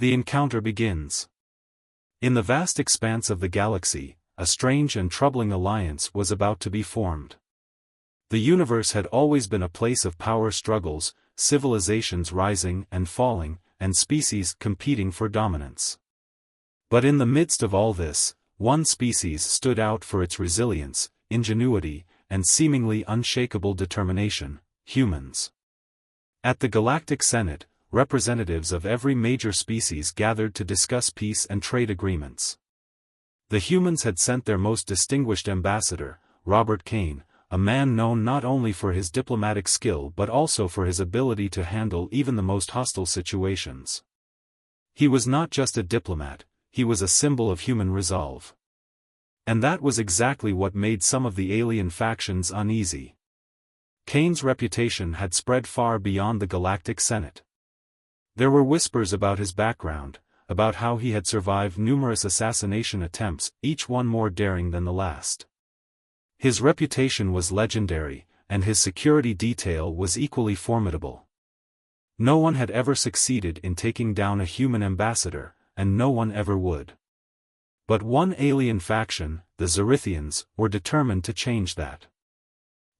The encounter begins. In the vast expanse of the galaxy, a strange and troubling alliance was about to be formed. The universe had always been a place of power struggles, civilizations rising and falling, and species competing for dominance. But in the midst of all this, one species stood out for its resilience, ingenuity, and seemingly unshakable determination: humans. At the Galactic Senate, representatives of every major species gathered to discuss peace and trade agreements. The humans had sent their most distinguished ambassador, Robert Kane, a man known not only for his diplomatic skill but also for his ability to handle even the most hostile situations. He was not just a diplomat, he was a symbol of human resolve. And that was exactly what made some of the alien factions uneasy. Kane's reputation had spread far beyond the Galactic Senate. There were whispers about his background, about how he had survived numerous assassination attempts, each one more daring than the last. His reputation was legendary, and his security detail was equally formidable. No one had ever succeeded in taking down a human ambassador, and no one ever would. But one alien faction, the Xarithians, were determined to change that.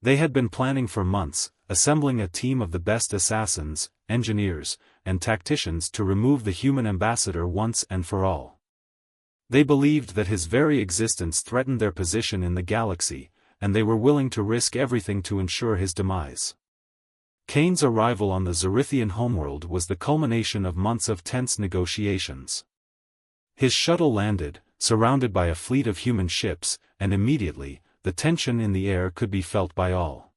They had been planning for months, assembling a team of the best assassins, engineers, and tacticians to remove the human ambassador once and for all. They believed that his very existence threatened their position in the galaxy, and they were willing to risk everything to ensure his demise. Kane's arrival on the Xarithian homeworld was the culmination of months of tense negotiations. His shuttle landed, surrounded by a fleet of human ships, and immediately, the tension in the air could be felt by all.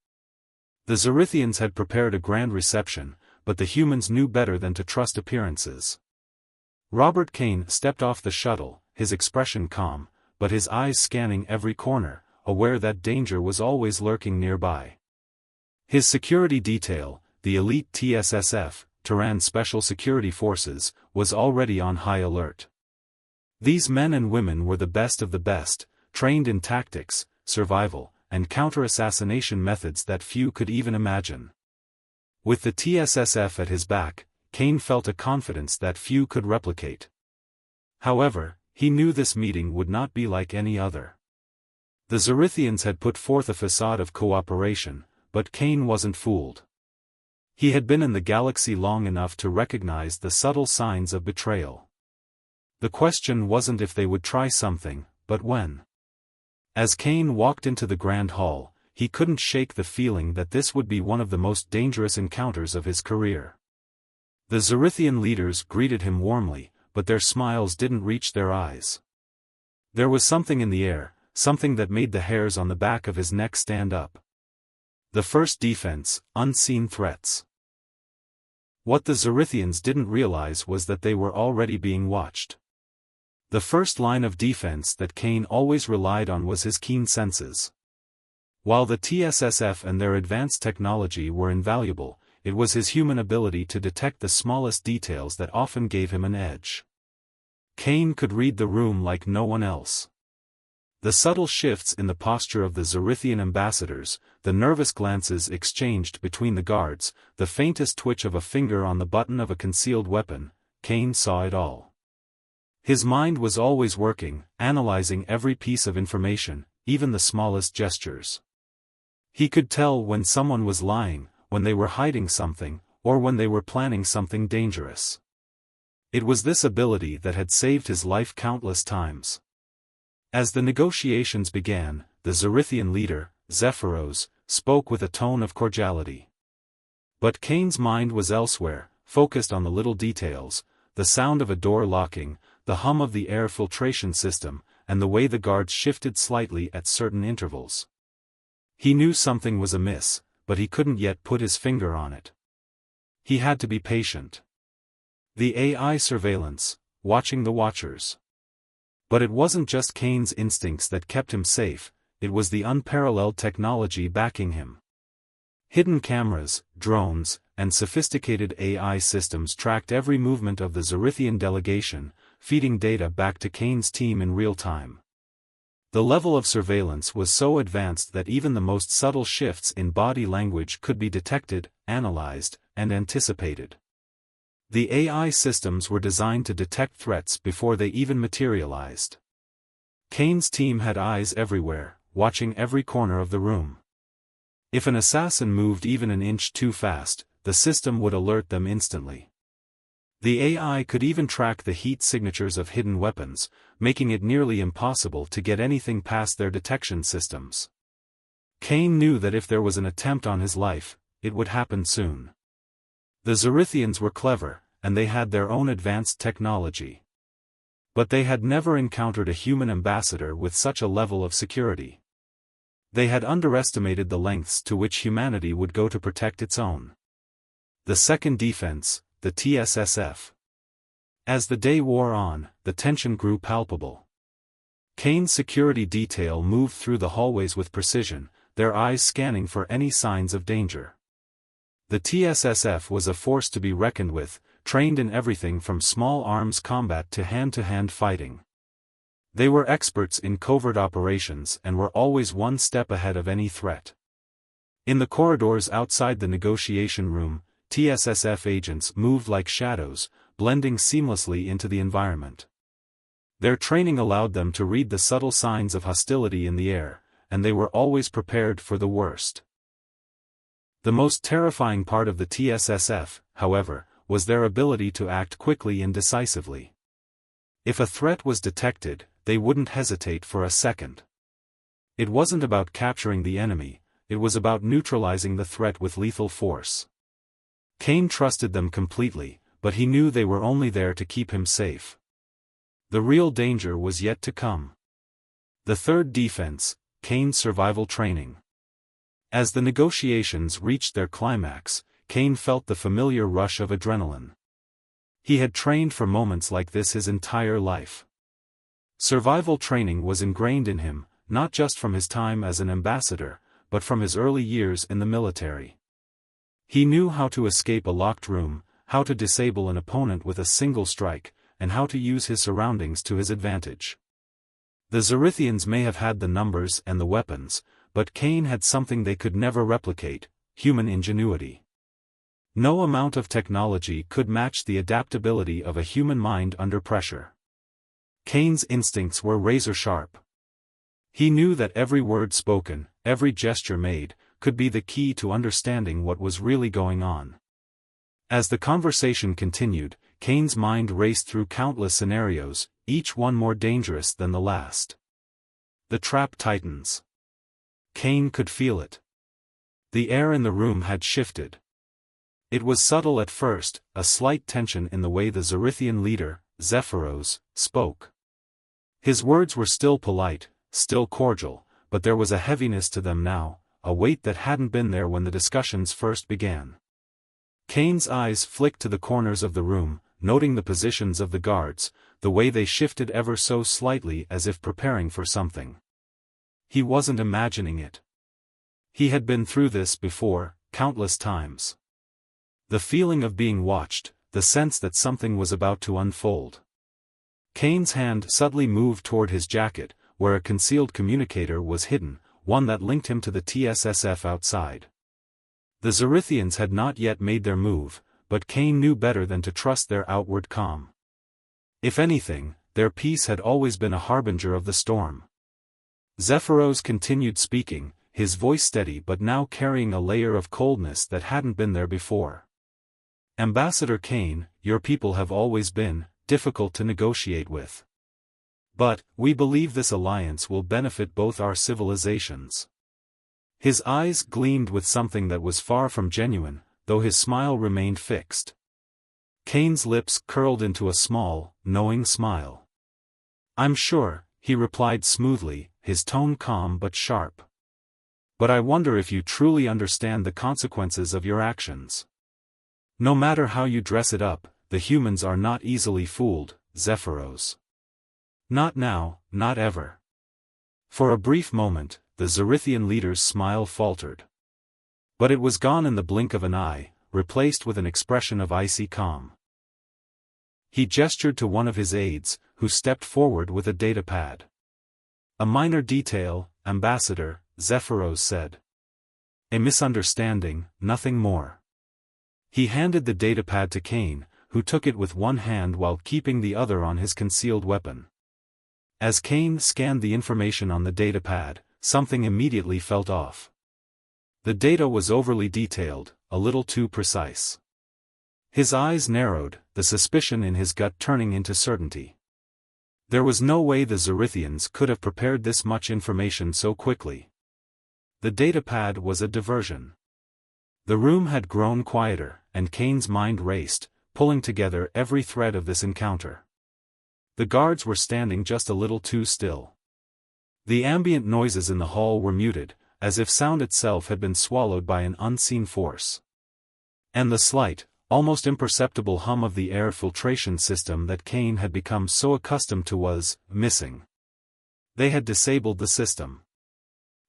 The Xarithians had prepared a grand reception, but the humans knew better than to trust appearances. Robert Kane stepped off the shuttle, his expression calm, but his eyes scanning every corner, aware that danger was always lurking nearby. His security detail, the elite TSSF, Terran Special Security Forces, was already on high alert. These men and women were the best of the best, trained in tactics, survival, and counter-assassination methods that few could even imagine. With the TSSF at his back, Kane felt a confidence that few could replicate. However, he knew this meeting would not be like any other. The Xarithians had put forth a facade of cooperation, but Kane wasn't fooled. He had been in the galaxy long enough to recognize the subtle signs of betrayal. The question wasn't if they would try something, but when. As Kane walked into the Grand Hall, he couldn't shake the feeling that this would be one of the most dangerous encounters of his career. The Xarithian leaders greeted him warmly, but their smiles didn't reach their eyes. There was something in the air, something that made the hairs on the back of his neck stand up. The first defense: unseen threats. What the Xarithians didn't realize was that they were already being watched. The first line of defense that Kane always relied on was his keen senses. While the TSSF and their advanced technology were invaluable, it was his human ability to detect the smallest details that often gave him an edge. Kane could read the room like no one else. The subtle shifts in the posture of the Xarithian ambassadors, the nervous glances exchanged between the guards, the faintest twitch of a finger on the button of a concealed weapon, Kane saw it all. His mind was always working, analyzing every piece of information, even the smallest gestures. He could tell when someone was lying, when they were hiding something, or when they were planning something dangerous. It was this ability that had saved his life countless times. As the negotiations began, the Xarithian leader, Zephyros, spoke with a tone of cordiality. But Kane's mind was elsewhere, focused on the little details, the sound of a door locking, the hum of the air filtration system, and the way the guards shifted slightly at certain intervals. He knew something was amiss, but he couldn't yet put his finger on it. He had to be patient. The AI surveillance, watching the watchers. But it wasn't just Kane's instincts that kept him safe, it was the unparalleled technology backing him. Hidden cameras, drones, and sophisticated AI systems tracked every movement of the Xarithian delegation, feeding data back to Kane's team in real time. The level of surveillance was so advanced that even the most subtle shifts in body language could be detected, analyzed, and anticipated. The AI systems were designed to detect threats before they even materialized. Kane's team had eyes everywhere, watching every corner of the room. If an assassin moved even an inch too fast, the system would alert them instantly. The AI could even track the heat signatures of hidden weapons, making it nearly impossible to get anything past their detection systems. Kane knew that if there was an attempt on his life, it would happen soon. The Xarithians were clever, and they had their own advanced technology. But they had never encountered a human ambassador with such a level of security. They had underestimated the lengths to which humanity would go to protect its own. The second defense, the TSSF. As the day wore on, the tension grew palpable. Kane's security detail moved through the hallways with precision, their eyes scanning for any signs of danger. The TSSF was a force to be reckoned with, trained in everything from small arms combat to hand-to-hand fighting. They were experts in covert operations and were always one step ahead of any threat. In the corridors outside the negotiation room, TSSF agents moved like shadows, blending seamlessly into the environment. Their training allowed them to read the subtle signs of hostility in the air, and they were always prepared for the worst. The most terrifying part of the TSSF, however, was their ability to act quickly and decisively. If a threat was detected, they wouldn't hesitate for a second. It wasn't about capturing the enemy, it was about neutralizing the threat with lethal force. Kane trusted them completely, but he knew they were only there to keep him safe. The real danger was yet to come. The third defense, Kane's survival training. As the negotiations reached their climax, Kane felt the familiar rush of adrenaline. He had trained for moments like this his entire life. Survival training was ingrained in him, not just from his time as an ambassador, but from his early years in the military. He knew how to escape a locked room, how to disable an opponent with a single strike, and how to use his surroundings to his advantage. The Xarithians may have had the numbers and the weapons, but Kane had something they could never replicate: human ingenuity. No amount of technology could match the adaptability of a human mind under pressure. Kane's instincts were razor-sharp. He knew that every word spoken, every gesture made, could be the key to understanding what was really going on. As the conversation continued, Kane's mind raced through countless scenarios, each one more dangerous than the last. The trap tightens. Kane could feel it. The air in the room had shifted. It was subtle at first, a slight tension in the way the Xarithian leader, Zephyros, spoke. His words were still polite, still cordial, but there was a heaviness to them now, a weight that hadn't been there when the discussions first began. Kane's eyes flicked to the corners of the room, noting the positions of the guards, the way they shifted ever so slightly as if preparing for something. He wasn't imagining it. He had been through this before, countless times. The feeling of being watched, the sense that something was about to unfold. Kane's hand subtly moved toward his jacket, where a concealed communicator was hidden, one that linked him to the TSSF outside. The Xarithians had not yet made their move, but Kane knew better than to trust their outward calm. If anything, their peace had always been a harbinger of the storm. Zephyros continued speaking, his voice steady but now carrying a layer of coldness that hadn't been there before. Ambassador Kane, your people have always been difficult to negotiate with. But, we believe this alliance will benefit both our civilizations. His eyes gleamed with something that was far from genuine, though his smile remained fixed. Kane's lips curled into a small, knowing smile. I'm sure, he replied smoothly, his tone calm but sharp. But I wonder if you truly understand the consequences of your actions. No matter how you dress it up, the humans are not easily fooled, Zephyros. Not now, not ever. For a brief moment, the Xarithian leader's smile faltered. But it was gone in the blink of an eye, replaced with an expression of icy calm. He gestured to one of his aides, who stepped forward with a datapad. A minor detail, Ambassador, Zephyros said. A misunderstanding, nothing more. He handed the datapad to Kane, who took it with one hand while keeping the other on his concealed weapon. As Kane scanned the information on the datapad, something immediately felt off. The data was overly detailed, a little too precise. His eyes narrowed, the suspicion in his gut turning into certainty. There was no way the Xarithians could have prepared this much information so quickly. The datapad was a diversion. The room had grown quieter, and Kane's mind raced, pulling together every thread of this encounter. The guards were standing just a little too still. The ambient noises in the hall were muted, as if sound itself had been swallowed by an unseen force. And the slight, almost imperceptible hum of the air filtration system that Kane had become so accustomed to was missing. They had disabled the system.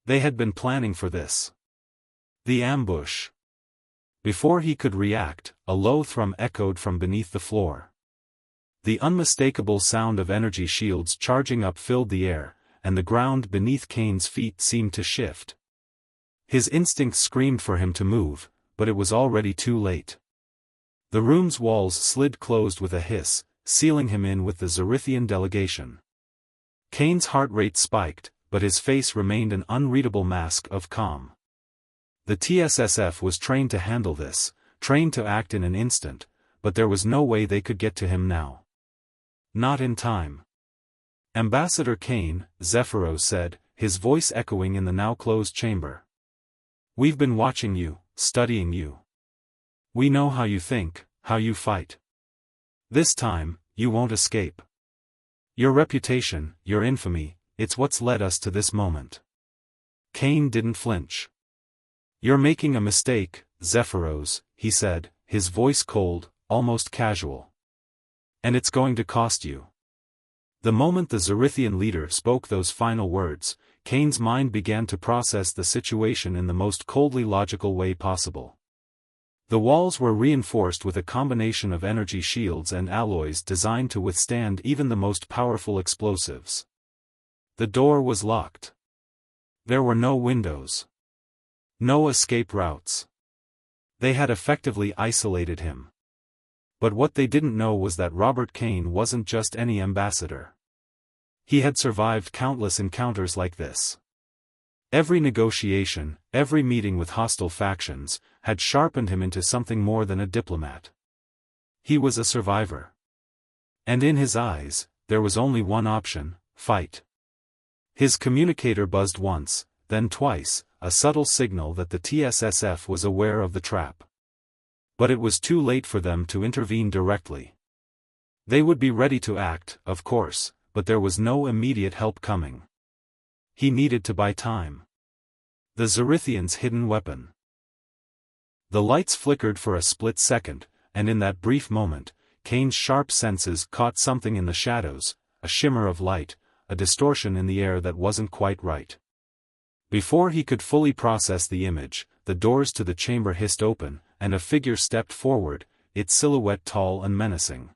They had been planning for this. The ambush. Before he could react, a low thrum echoed from beneath the floor. The unmistakable sound of energy shields charging up filled the air, and the ground beneath Kane's feet seemed to shift. His instincts screamed for him to move, but it was already too late. The room's walls slid closed with a hiss, sealing him in with the Xarithian delegation. Kane's heart rate spiked, but his face remained an unreadable mask of calm. The TSSF was trained to handle this, trained to act in an instant, but there was no way they could get to him now. Not in time. Ambassador Kane, Zephyros said, his voice echoing in the now closed chamber. We've been watching you, studying you. We know how you think, how you fight. This time, you won't escape. Your reputation, your infamy, it's what's led us to this moment. Kane didn't flinch. You're making a mistake, Zephyros, he said, his voice cold, almost casual. And it's going to cost you. The moment the Xarithian leader spoke those final words, Kane's mind began to process the situation in the most coldly logical way possible. The walls were reinforced with a combination of energy shields and alloys designed to withstand even the most powerful explosives. The door was locked. There were no windows. No escape routes. They had effectively isolated him. But what they didn't know was that Robert Kane wasn't just any ambassador. He had survived countless encounters like this. Every negotiation, every meeting with hostile factions, had sharpened him into something more than a diplomat. He was a survivor. And in his eyes, there was only one option: fight. His communicator buzzed once, then twice, a subtle signal that the TSSF was aware of the trap. But it was too late for them to intervene directly. They would be ready to act, of course, but there was no immediate help coming. He needed to buy time. The Xarithians' hidden weapon. The lights flickered for a split second, and in that brief moment, Kane's sharp senses caught something in the shadows, a shimmer of light, a distortion in the air that wasn't quite right. Before he could fully process the image, the doors to the chamber hissed open, and a figure stepped forward, its silhouette tall and menacing.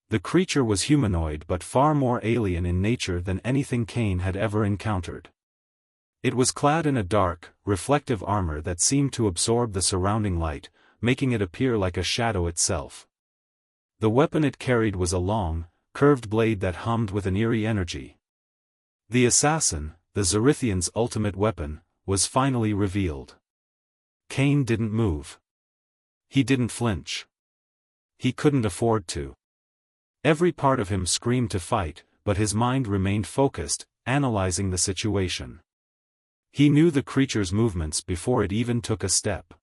The creature was humanoid but far more alien in nature than anything Kane had ever encountered. It was clad in a dark, reflective armor that seemed to absorb the surrounding light, making it appear like a shadow itself. The weapon it carried was a long, curved blade that hummed with an eerie energy. The assassin, the Xarithian's ultimate weapon, was finally revealed. Kane didn't move. He didn't flinch. He couldn't afford to. Every part of him screamed to fight, but his mind remained focused, analyzing the situation. He knew the creature's movements before it even took a step.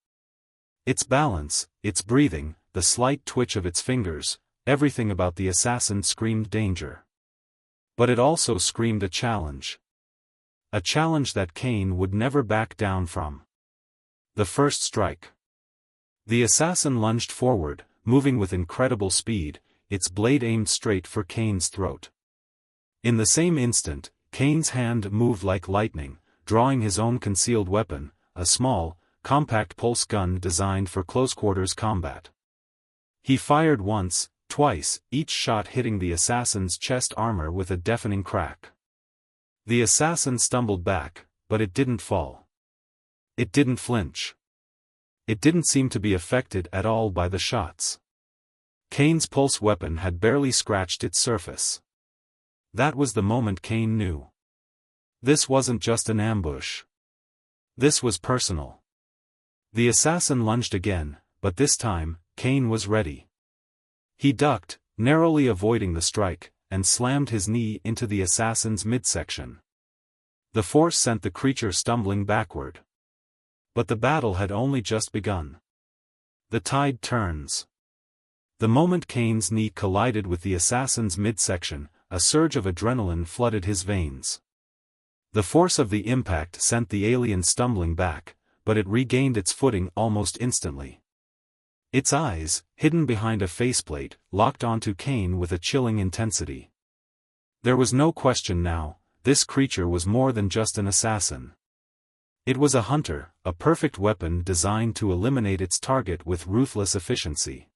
Its balance, its breathing, the slight twitch of its fingers, everything about the assassin screamed danger. But it also screamed a challenge. A challenge that Kane would never back down from. The first strike. The assassin lunged forward, moving with incredible speed, its blade aimed straight for Kane's throat. In the same instant, Kane's hand moved like lightning, drawing his own concealed weapon, a small, compact pulse gun designed for close-quarters combat. He fired once, twice, each shot hitting the assassin's chest armor with a deafening crack. The assassin stumbled back, but it didn't fall. It didn't flinch. It didn't seem to be affected at all by the shots. Kane's pulse weapon had barely scratched its surface. That was the moment Kane knew. This wasn't just an ambush. This was personal. The assassin lunged again, but this time, Kane was ready. He ducked, narrowly avoiding the strike, and slammed his knee into the assassin's midsection. The force sent the creature stumbling backward. But the battle had only just begun. The tide turns. The moment Kane's knee collided with the assassin's midsection, a surge of adrenaline flooded his veins. The force of the impact sent the alien stumbling back, but it regained its footing almost instantly. Its eyes, hidden behind a faceplate, locked onto Kane with a chilling intensity. There was no question now, this creature was more than just an assassin. It was a hunter, a perfect weapon designed to eliminate its target with ruthless efficiency.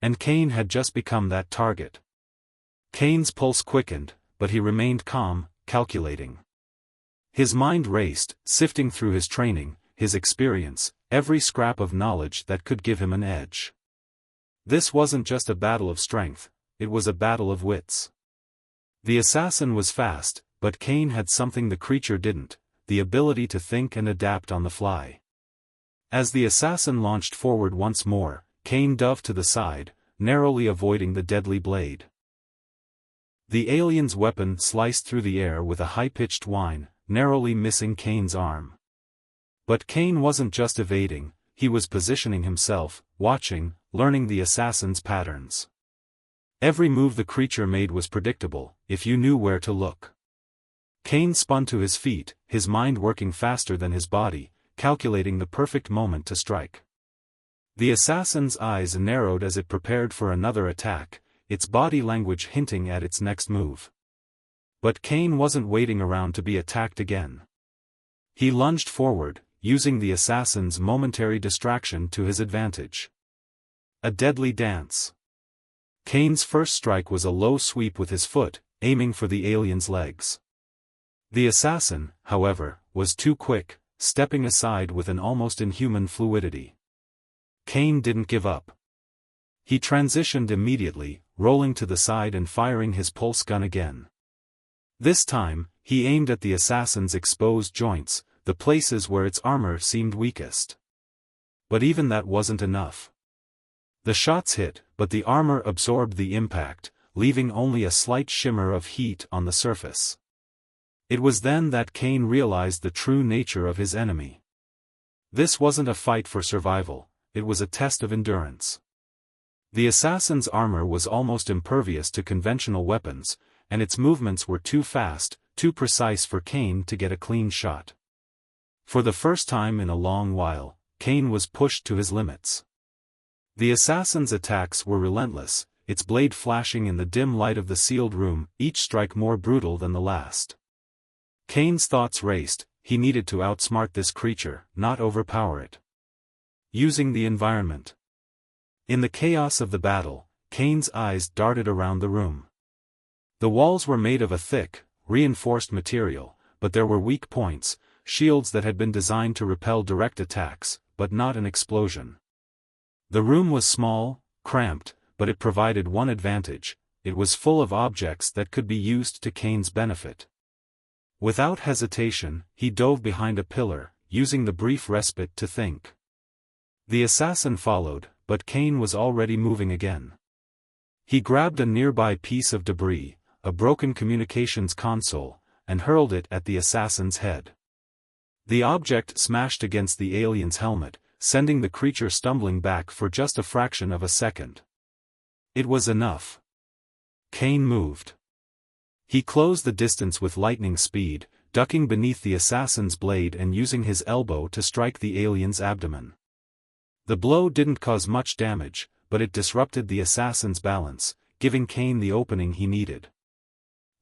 And Kane had just become that target. Kane's pulse quickened, but he remained calm, calculating. His mind raced, sifting through his training, his experience, every scrap of knowledge that could give him an edge. This wasn't just a battle of strength, it was a battle of wits. The assassin was fast, but Kane had something the creature didn't, the ability to think and adapt on the fly. As the assassin launched forward once more, Kane dove to the side, narrowly avoiding the deadly blade. The alien's weapon sliced through the air with a high-pitched whine, narrowly missing Kane's arm. But Kane wasn't just evading, he was positioning himself, watching, learning the assassin's patterns. Every move the creature made was predictable, if you knew where to look. Kane spun to his feet, his mind working faster than his body, calculating the perfect moment to strike. The assassin's eyes narrowed as it prepared for another attack, its body language hinting at its next move. But Kane wasn't waiting around to be attacked again. He lunged forward, using the assassin's momentary distraction to his advantage. A deadly dance. Kane's first strike was a low sweep with his foot, aiming for the alien's legs. The assassin, however, was too quick, stepping aside with an almost inhuman fluidity. Kane didn't give up. He transitioned immediately, rolling to the side and firing his pulse gun again. This time, he aimed at the assassin's exposed joints, the places where its armor seemed weakest. But even that wasn't enough. The shots hit, but the armor absorbed the impact, leaving only a slight shimmer of heat on the surface. It was then that Kane realized the true nature of his enemy. This wasn't a fight for survival, it was a test of endurance. The assassin's armor was almost impervious to conventional weapons, and its movements were too fast, too precise for Kane to get a clean shot. For the first time in a long while, Kane was pushed to his limits. The assassin's attacks were relentless, its blade flashing in the dim light of the sealed room, each strike more brutal than the last. Kane's thoughts raced, he needed to outsmart this creature, not overpower it. Using the environment. In the chaos of the battle, Kane's eyes darted around the room. The walls were made of a thick, reinforced material, but there were weak points, shields that had been designed to repel direct attacks, but not an explosion. The room was small, cramped, but it provided one advantage: it was full of objects that could be used to Kane's benefit. Without hesitation, he dove behind a pillar, using the brief respite to think. The assassin followed, but Kane was already moving again. He grabbed a nearby piece of debris, a broken communications console, and hurled it at the assassin's head. The object smashed against the alien's helmet, sending the creature stumbling back for just a fraction of a second. It was enough. Kane moved. He closed the distance with lightning speed, ducking beneath the assassin's blade and using his elbow to strike the alien's abdomen. The blow didn't cause much damage, but it disrupted the assassin's balance, giving Kane the opening he needed.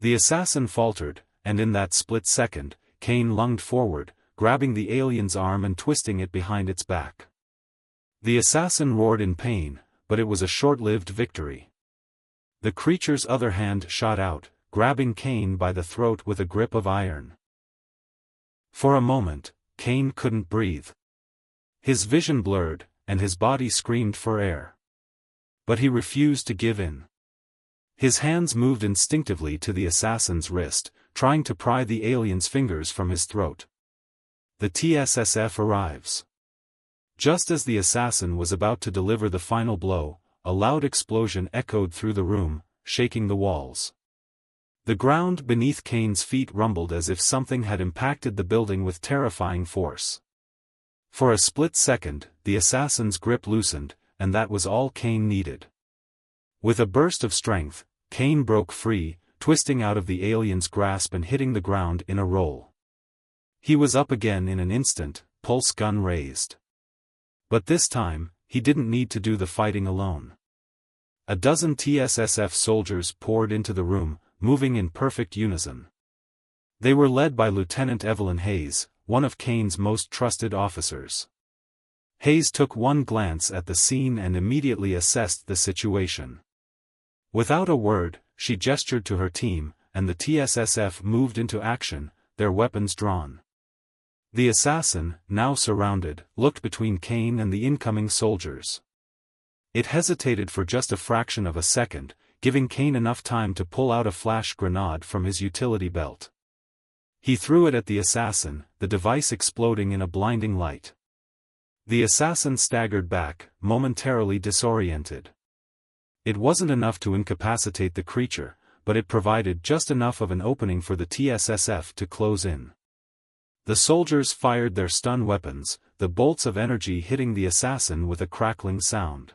The assassin faltered, and in that split second, Kane lunged forward, grabbing the alien's arm and twisting it behind its back. The assassin roared in pain, but it was a short-lived victory. The creature's other hand shot out, grabbing Kane by the throat with a grip of iron. For a moment, Kane couldn't breathe. His vision blurred, and his body screamed for air. But he refused to give in. His hands moved instinctively to the assassin's wrist, trying to pry the alien's fingers from his throat. The TSSF arrives. Just as the assassin was about to deliver the final blow, a loud explosion echoed through the room, shaking the walls. The ground beneath Kane's feet rumbled as if something had impacted the building with terrifying force. For a split second, the assassin's grip loosened, and that was all Kane needed. With a burst of strength, Kane broke free, twisting out of the alien's grasp and hitting the ground in a roll. He was up again in an instant, pulse gun raised. But this time, he didn't need to do the fighting alone. A dozen TSSF soldiers poured into the room, moving in perfect unison. They were led by Lieutenant Evelyn Hayes, one of Kane's most trusted officers. Hayes took one glance at the scene and immediately assessed the situation. Without a word, she gestured to her team, and the TSSF moved into action, their weapons drawn. The assassin, now surrounded, looked between Kane and the incoming soldiers. It hesitated for just a fraction of a second, giving Kane enough time to pull out a flash grenade from his utility belt. He threw it at the assassin, the device exploding in a blinding light. The assassin staggered back, momentarily disoriented. It wasn't enough to incapacitate the creature, but it provided just enough of an opening for the TSSF to close in. The soldiers fired their stun weapons, the bolts of energy hitting the assassin with a crackling sound.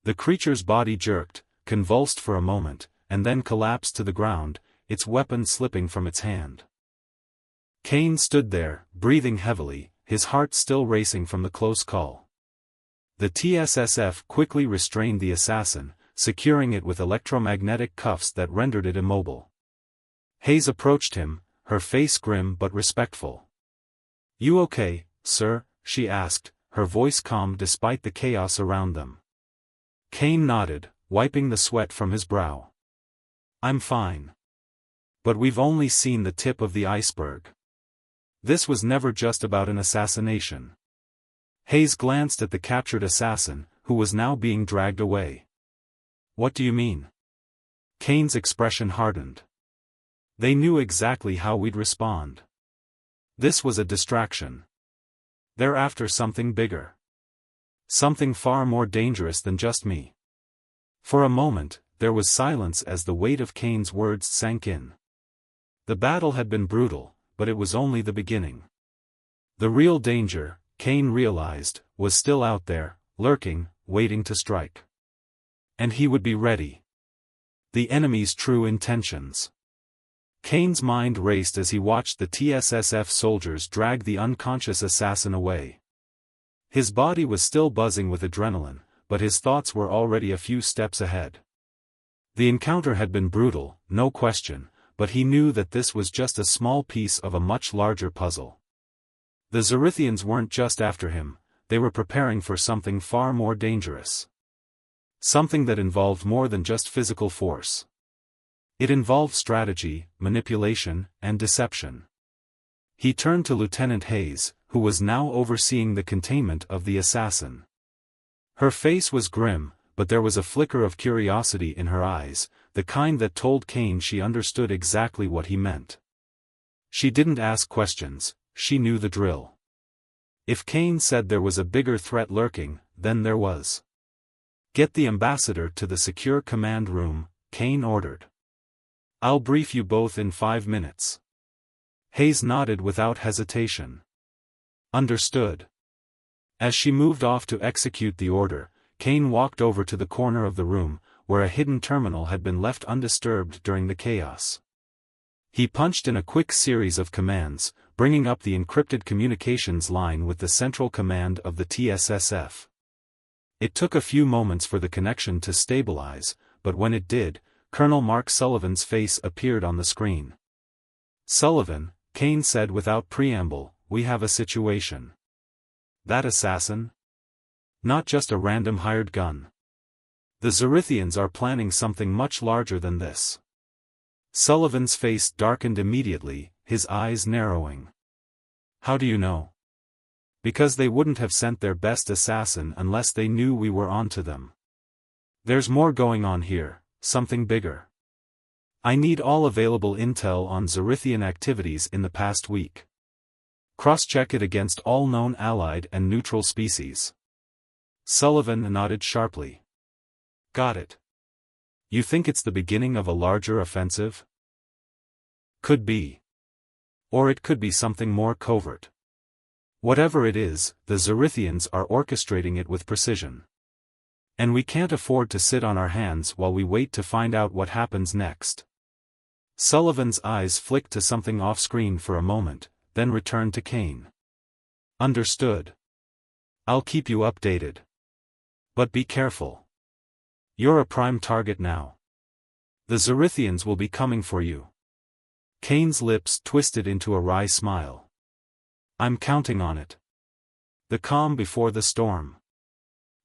The creature's body jerked, convulsed for a moment, and then collapsed to the ground, its weapon slipping from its hand. Kane stood there, breathing heavily, his heart still racing from the close call. The TSSF quickly restrained the assassin, securing it with electromagnetic cuffs that rendered it immobile. Hayes approached him, her face grim but respectful. "You okay, sir?" she asked, her voice calm despite the chaos around them. Kane nodded, wiping the sweat from his brow. "I'm fine. But we've only seen the tip of the iceberg. This was never just about an assassination." Hayes glanced at the captured assassin, who was now being dragged away. "What do you mean?" Kane's expression hardened. "They knew exactly how we'd respond. This was a distraction. They're after something bigger. Something far more dangerous than just me." For a moment, there was silence as the weight of Kane's words sank in. The battle had been brutal, but it was only the beginning. The real danger, Kane realized, was still out there, lurking, waiting to strike. And he would be ready. The enemy's true intentions. Kane's mind raced as he watched the TSSF soldiers drag the unconscious assassin away. His body was still buzzing with adrenaline, but his thoughts were already a few steps ahead. The encounter had been brutal, no question, but he knew that this was just a small piece of a much larger puzzle. The Xarithians weren't just after him, they were preparing for something far more dangerous. Something that involved more than just physical force. It involved strategy, manipulation, and deception. He turned to Lieutenant Hayes, who was now overseeing the containment of the assassin. Her face was grim, but there was a flicker of curiosity in her eyes, the kind that told Kane she understood exactly what he meant. She didn't ask questions, she knew the drill. If Kane said there was a bigger threat lurking, then there was. "Get the ambassador to the secure command room," Kane ordered. "I'll brief you both in 5 minutes." Hayes nodded without hesitation. "Understood." As she moved off to execute the order, Kane walked over to the corner of the room, where a hidden terminal had been left undisturbed during the chaos. He punched in a quick series of commands, bringing up the encrypted communications line with the central command of the TSSF. It took a few moments for the connection to stabilize, but when it did, Colonel Mark Sullivan's face appeared on the screen. "Sullivan," Kane said without preamble, "we have a situation." "That assassin? Not just a random hired gun. The Xarithians are planning something much larger than this." Sullivan's face darkened immediately, his eyes narrowing. "How do you know?" "Because they wouldn't have sent their best assassin unless they knew we were onto them." There's more going on here, something bigger. I need all available intel on Xarithian activities in the past week. Cross-check it against all known allied and neutral species. Sullivan nodded sharply. Got it. You think it's the beginning of a larger offensive? Could be. Or it could be something more covert. Whatever it is, the Xarithians are orchestrating it with precision. And we can't afford to sit on our hands while we wait to find out what happens next. Sullivan's eyes flicked to something off-screen for a moment, then returned to Kane. Understood. I'll keep you updated. But be careful. You're a prime target now. The Xarithians will be coming for you. Kane's lips twisted into a wry smile. I'm counting on it. The calm before the storm.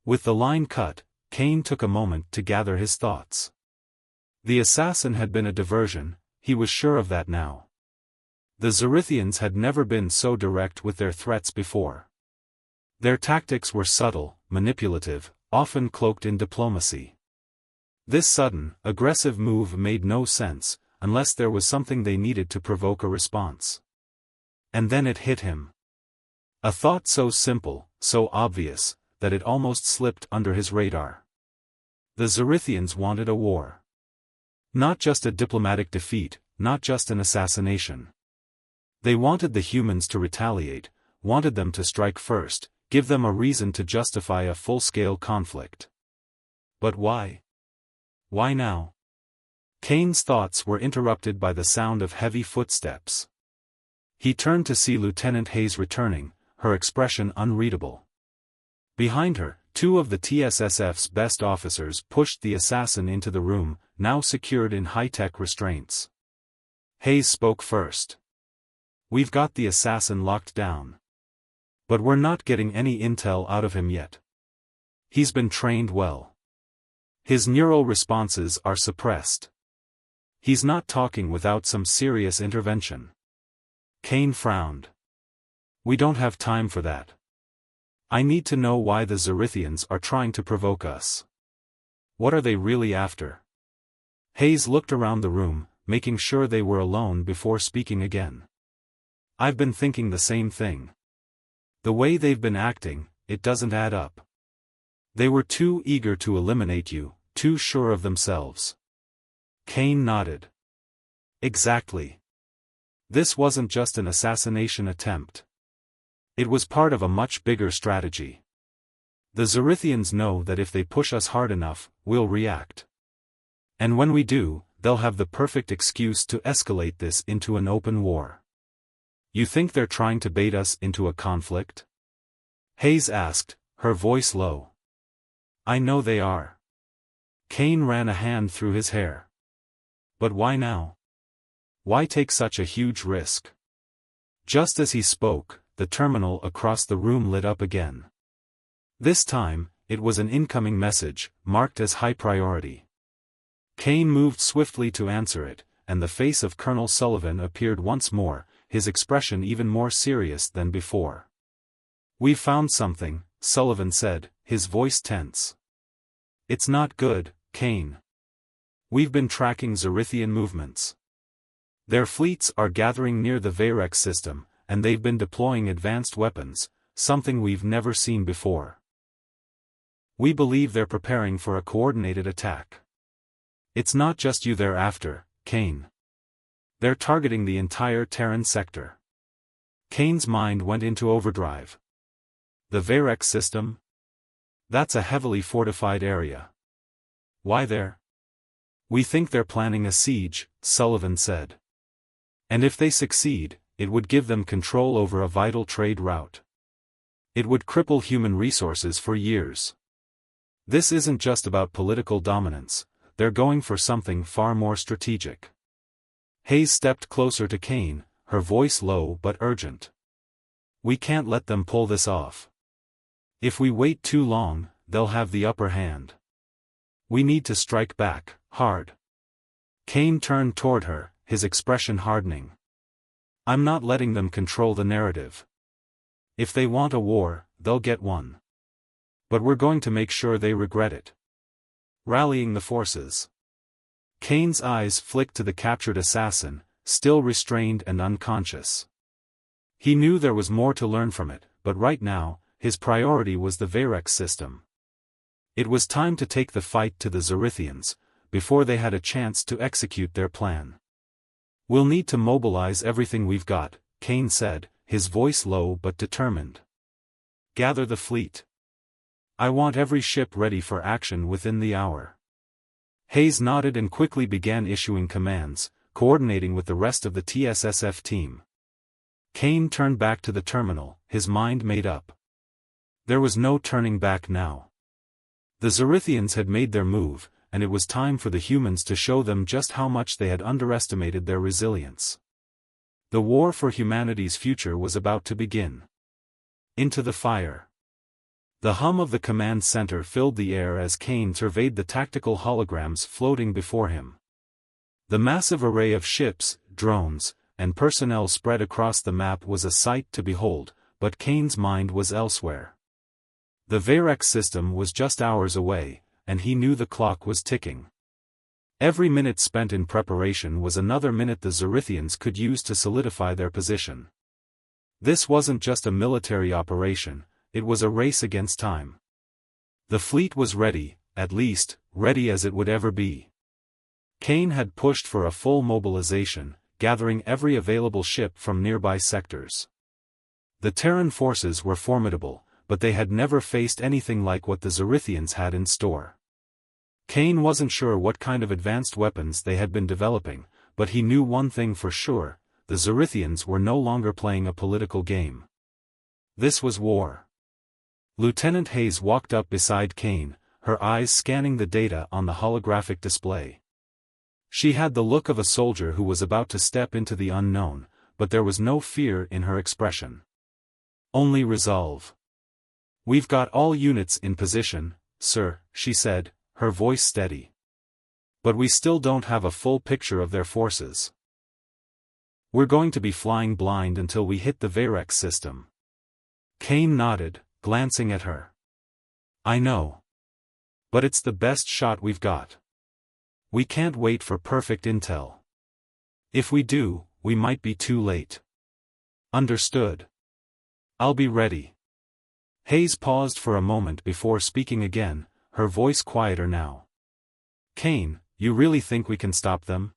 With the line cut, Kane took a moment to gather his thoughts. The assassin had been a diversion, he was sure of that now. The Xarithians had never been so direct with their threats before. Their tactics were subtle, manipulative, often cloaked in diplomacy. This sudden, aggressive move made no sense, unless there was something they needed to provoke a response. And then it hit him. A thought so simple, so obvious, that it almost slipped under his radar. The Xarithians wanted a war. Not just a diplomatic defeat, not just an assassination. They wanted the humans to retaliate, wanted them to strike first, give them a reason to justify a full-scale conflict. But why? Why now? Kane's thoughts were interrupted by the sound of heavy footsteps. He turned to see Lieutenant Hayes returning, her expression unreadable. Behind her, two of the TSSF's best officers pushed the assassin into the room, now secured in high-tech restraints. Hayes spoke first. We've got the assassin locked down. But we're not getting any intel out of him yet. He's been trained well. His neural responses are suppressed. He's not talking without some serious intervention. Kane frowned. We don't have time for that. I need to know why the Xarithians are trying to provoke us. What are they really after? Hayes looked around the room, making sure they were alone before speaking again. I've been thinking the same thing. The way they've been acting, it doesn't add up. They were too eager to eliminate you, too sure of themselves. Kane nodded. Exactly. This wasn't just an assassination attempt. It was part of a much bigger strategy. The Xarithians know that if they push us hard enough, we'll react. And when we do, they'll have the perfect excuse to escalate this into an open war. You think they're trying to bait us into a conflict? Hayes asked, her voice low. I know they are. Kane ran a hand through his hair. But why now? Why take such a huge risk? Just as he spoke, the terminal across the room lit up again. This time, it was an incoming message, marked as high priority. Kane moved swiftly to answer it, and the face of Colonel Sullivan appeared once more, his expression even more serious than before. We've found something, Sullivan said, his voice tense. It's not good, Kane. We've been tracking Xarithian movements. Their fleets are gathering near the Varex system, and they've been deploying advanced weapons, something we've never seen before. We believe they're preparing for a coordinated attack. It's not just you they're after, Kane. They're targeting the entire Terran sector. Kane's mind went into overdrive. The Varex system? That's a heavily fortified area. Why there? We think they're planning a siege, Sullivan said. And if they succeed, it would give them control over a vital trade route. It would cripple human resources for years. This isn't just about political dominance, they're going for something far more strategic. Hayes stepped closer to Kane, her voice low but urgent. We can't let them pull this off. If we wait too long, they'll have the upper hand. We need to strike back, hard. Kane turned toward her, his expression hardening. I'm not letting them control the narrative. If they want a war, they'll get one. But we're going to make sure they regret it. Rallying the forces. Kane's eyes flicked to the captured assassin, still restrained and unconscious. He knew there was more to learn from it, but right now, his priority was the Xarithian system. It was time to take the fight to the Xarithians, before they had a chance to execute their plan. "We'll need to mobilize everything we've got," Kane said, his voice low but determined. "Gather the fleet. I want every ship ready for action within the hour." Hayes nodded and quickly began issuing commands, coordinating with the rest of the TSSF team. Kane turned back to the terminal, his mind made up. There was no turning back now. The Xarithians had made their move, and it was time for the humans to show them just how much they had underestimated their resilience. The war for humanity's future was about to begin. Into the fire. The hum of the command center filled the air as Kane surveyed the tactical holograms floating before him. The massive array of ships, drones, and personnel spread across the map was a sight to behold, but Kane's mind was elsewhere. The Xarithian system was just hours away, and he knew the clock was ticking. Every minute spent in preparation was another minute the Xarithians could use to solidify their position. This wasn't just a military operation, it was a race against time. The fleet was ready, at least, ready as it would ever be. Kane had pushed for a full mobilization, gathering every available ship from nearby sectors. The Terran forces were formidable, but they had never faced anything like what the Xarithians had in store. Kane wasn't sure what kind of advanced weapons they had been developing, but he knew one thing for sure: the Xarithians were no longer playing a political game. This was war. Lieutenant Hayes walked up beside Kane, her eyes scanning the data on the holographic display. She had the look of a soldier who was about to step into the unknown, but there was no fear in her expression. Only resolve. "We've got all units in position, sir," she said, her voice steady. "But we still don't have a full picture of their forces. We're going to be flying blind until we hit the Xarithian system." Kane nodded, glancing at her. "I know. But it's the best shot we've got. We can't wait for perfect intel. If we do, we might be too late." "Understood. I'll be ready." Hayes paused for a moment before speaking again, her voice quieter now. "Kane, you really think we can stop them?"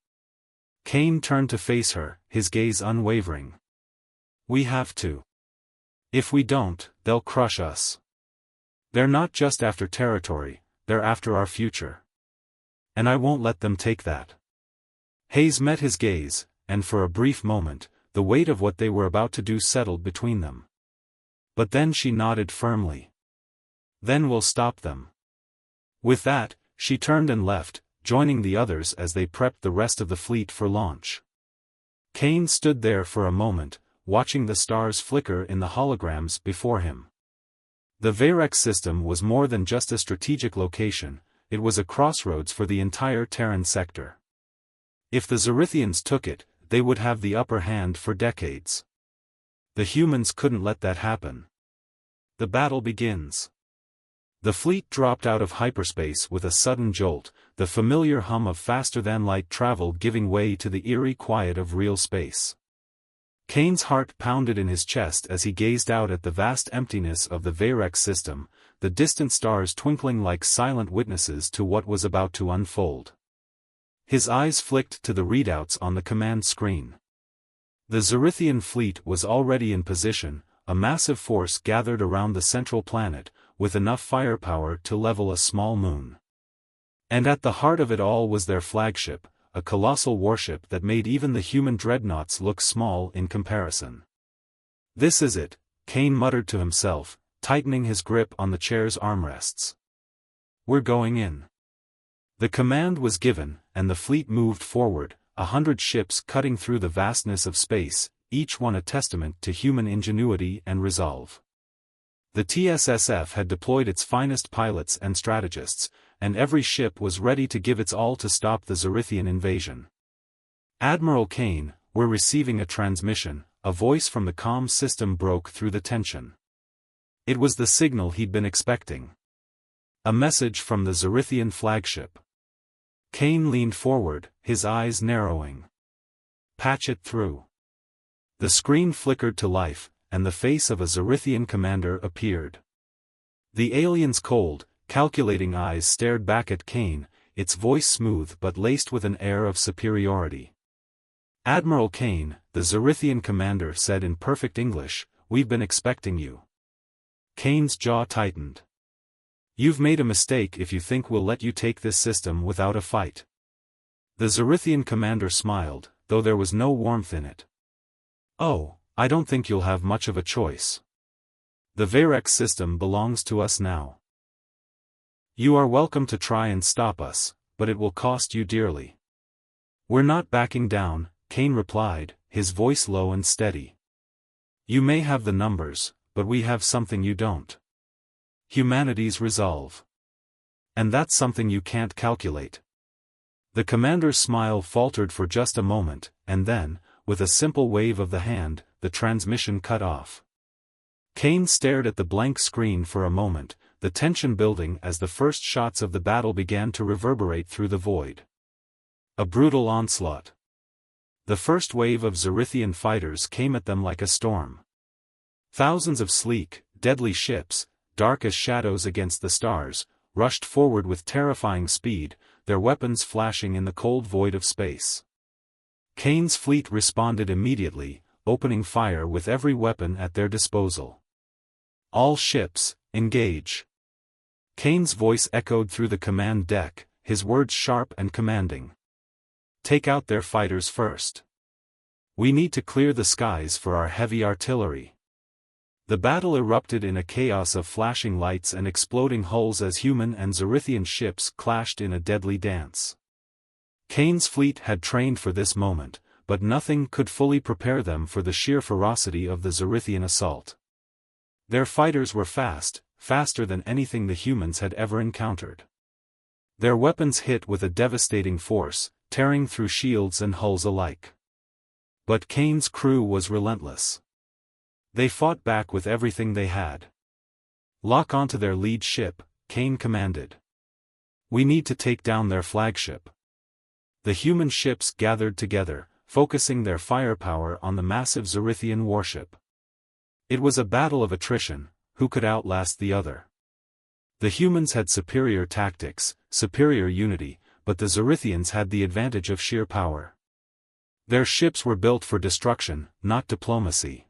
Kane turned to face her, his gaze unwavering. "We have to. If we don't, they'll crush us. They're not just after territory, they're after our future. And I won't let them take that." Hayes met his gaze, and for a brief moment, the weight of what they were about to do settled between them. But then she nodded firmly. "Then we'll stop them." With that, she turned and left, joining the others as they prepped the rest of the fleet for launch. Kane stood there for a moment, watching the stars flicker in the holograms before him. The Xarithian system was more than just a strategic location, it was a crossroads for the entire Terran sector. If the Xarithians took it, they would have the upper hand for decades. The humans couldn't let that happen. The battle begins. The fleet dropped out of hyperspace with a sudden jolt, the familiar hum of faster-than-light travel giving way to the eerie quiet of real space. Kane's heart pounded in his chest as he gazed out at the vast emptiness of the Xarithian system, the distant stars twinkling like silent witnesses to what was about to unfold. His eyes flicked to the readouts on the command screen. The Xarithian fleet was already in position, a massive force gathered around the central planet, with enough firepower to level a small moon. And at the heart of it all was their flagship, a colossal warship that made even the human dreadnoughts look small in comparison. "This is it," Kane muttered to himself, tightening his grip on the chair's armrests. "We're going in." The command was given, and the fleet moved forward, 100 ships cutting through the vastness of space, each one a testament to human ingenuity and resolve. The TSSF had deployed its finest pilots and strategists, and every ship was ready to give its all to stop the Xarithian invasion. "Admiral Kane, we're receiving a transmission," a voice from the comm system broke through the tension. It was the signal he'd been expecting. A message from the Xarithian flagship. Kane leaned forward, his eyes narrowing. Patch it through. The screen flickered to life, and the face of a Xarithian commander appeared. The alien's cold, calculating eyes stared back at Kane, its voice smooth but laced with an air of superiority. "Admiral Kane," the Xarithian commander said in perfect English, "we've been expecting you." Kane's jaw tightened. "You've made a mistake if you think we'll let you take this system without a fight." The Xarithian commander smiled, though there was no warmth in it. "Oh, I don't think you'll have much of a choice. The Varex system belongs to us now. You are welcome to try and stop us, but it will cost you dearly." "We're not backing down," Kane replied, his voice low and steady. "You may have the numbers, but we have something you don't. Humanity's resolve. And that's something you can't calculate." The commander's smile faltered for just a moment, and then, with a simple wave of the hand, the transmission cut off. Kane stared at the blank screen for a moment, the tension building as the first shots of the battle began to reverberate through the void. A brutal onslaught. The first wave of Xarithian fighters came at them like a storm. Thousands of sleek, deadly ships, dark as shadows against the stars, rushed forward with terrifying speed, their weapons flashing in the cold void of space. Kane's fleet responded immediately, opening fire with every weapon at their disposal. "All ships, engage." Kane's voice echoed through the command deck, his words sharp and commanding. "Take out their fighters first. We need to clear the skies for our heavy artillery." The battle erupted in a chaos of flashing lights and exploding hulls as human and Xarithian ships clashed in a deadly dance. Kane's fleet had trained for this moment, but nothing could fully prepare them for the sheer ferocity of the Xarithian assault. Their fighters were fast, faster than anything the humans had ever encountered. Their weapons hit with a devastating force, tearing through shields and hulls alike. But Kane's crew was relentless. They fought back with everything they had. "Lock onto their lead ship," Kane commanded. "We need to take down their flagship." The human ships gathered together, focusing their firepower on the massive Xarithian warship. It was a battle of attrition, who could outlast the other. The humans had superior tactics, superior unity, but the Xarithians had the advantage of sheer power. Their ships were built for destruction, not diplomacy.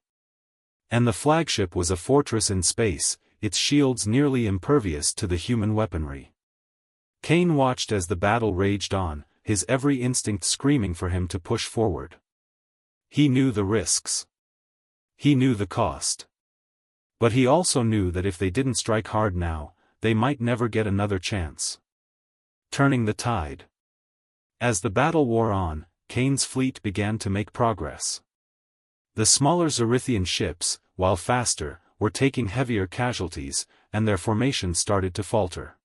And the flagship was a fortress in space, its shields nearly impervious to the human weaponry. Kane watched as the battle raged on, his every instinct screaming for him to push forward. He knew the risks. He knew the cost. But he also knew that if they didn't strike hard now, they might never get another chance. Turning the tide. As the battle wore on, Kane's fleet began to make progress. The smaller Xarithian ships, while faster, were taking heavier casualties, and their formation started to falter.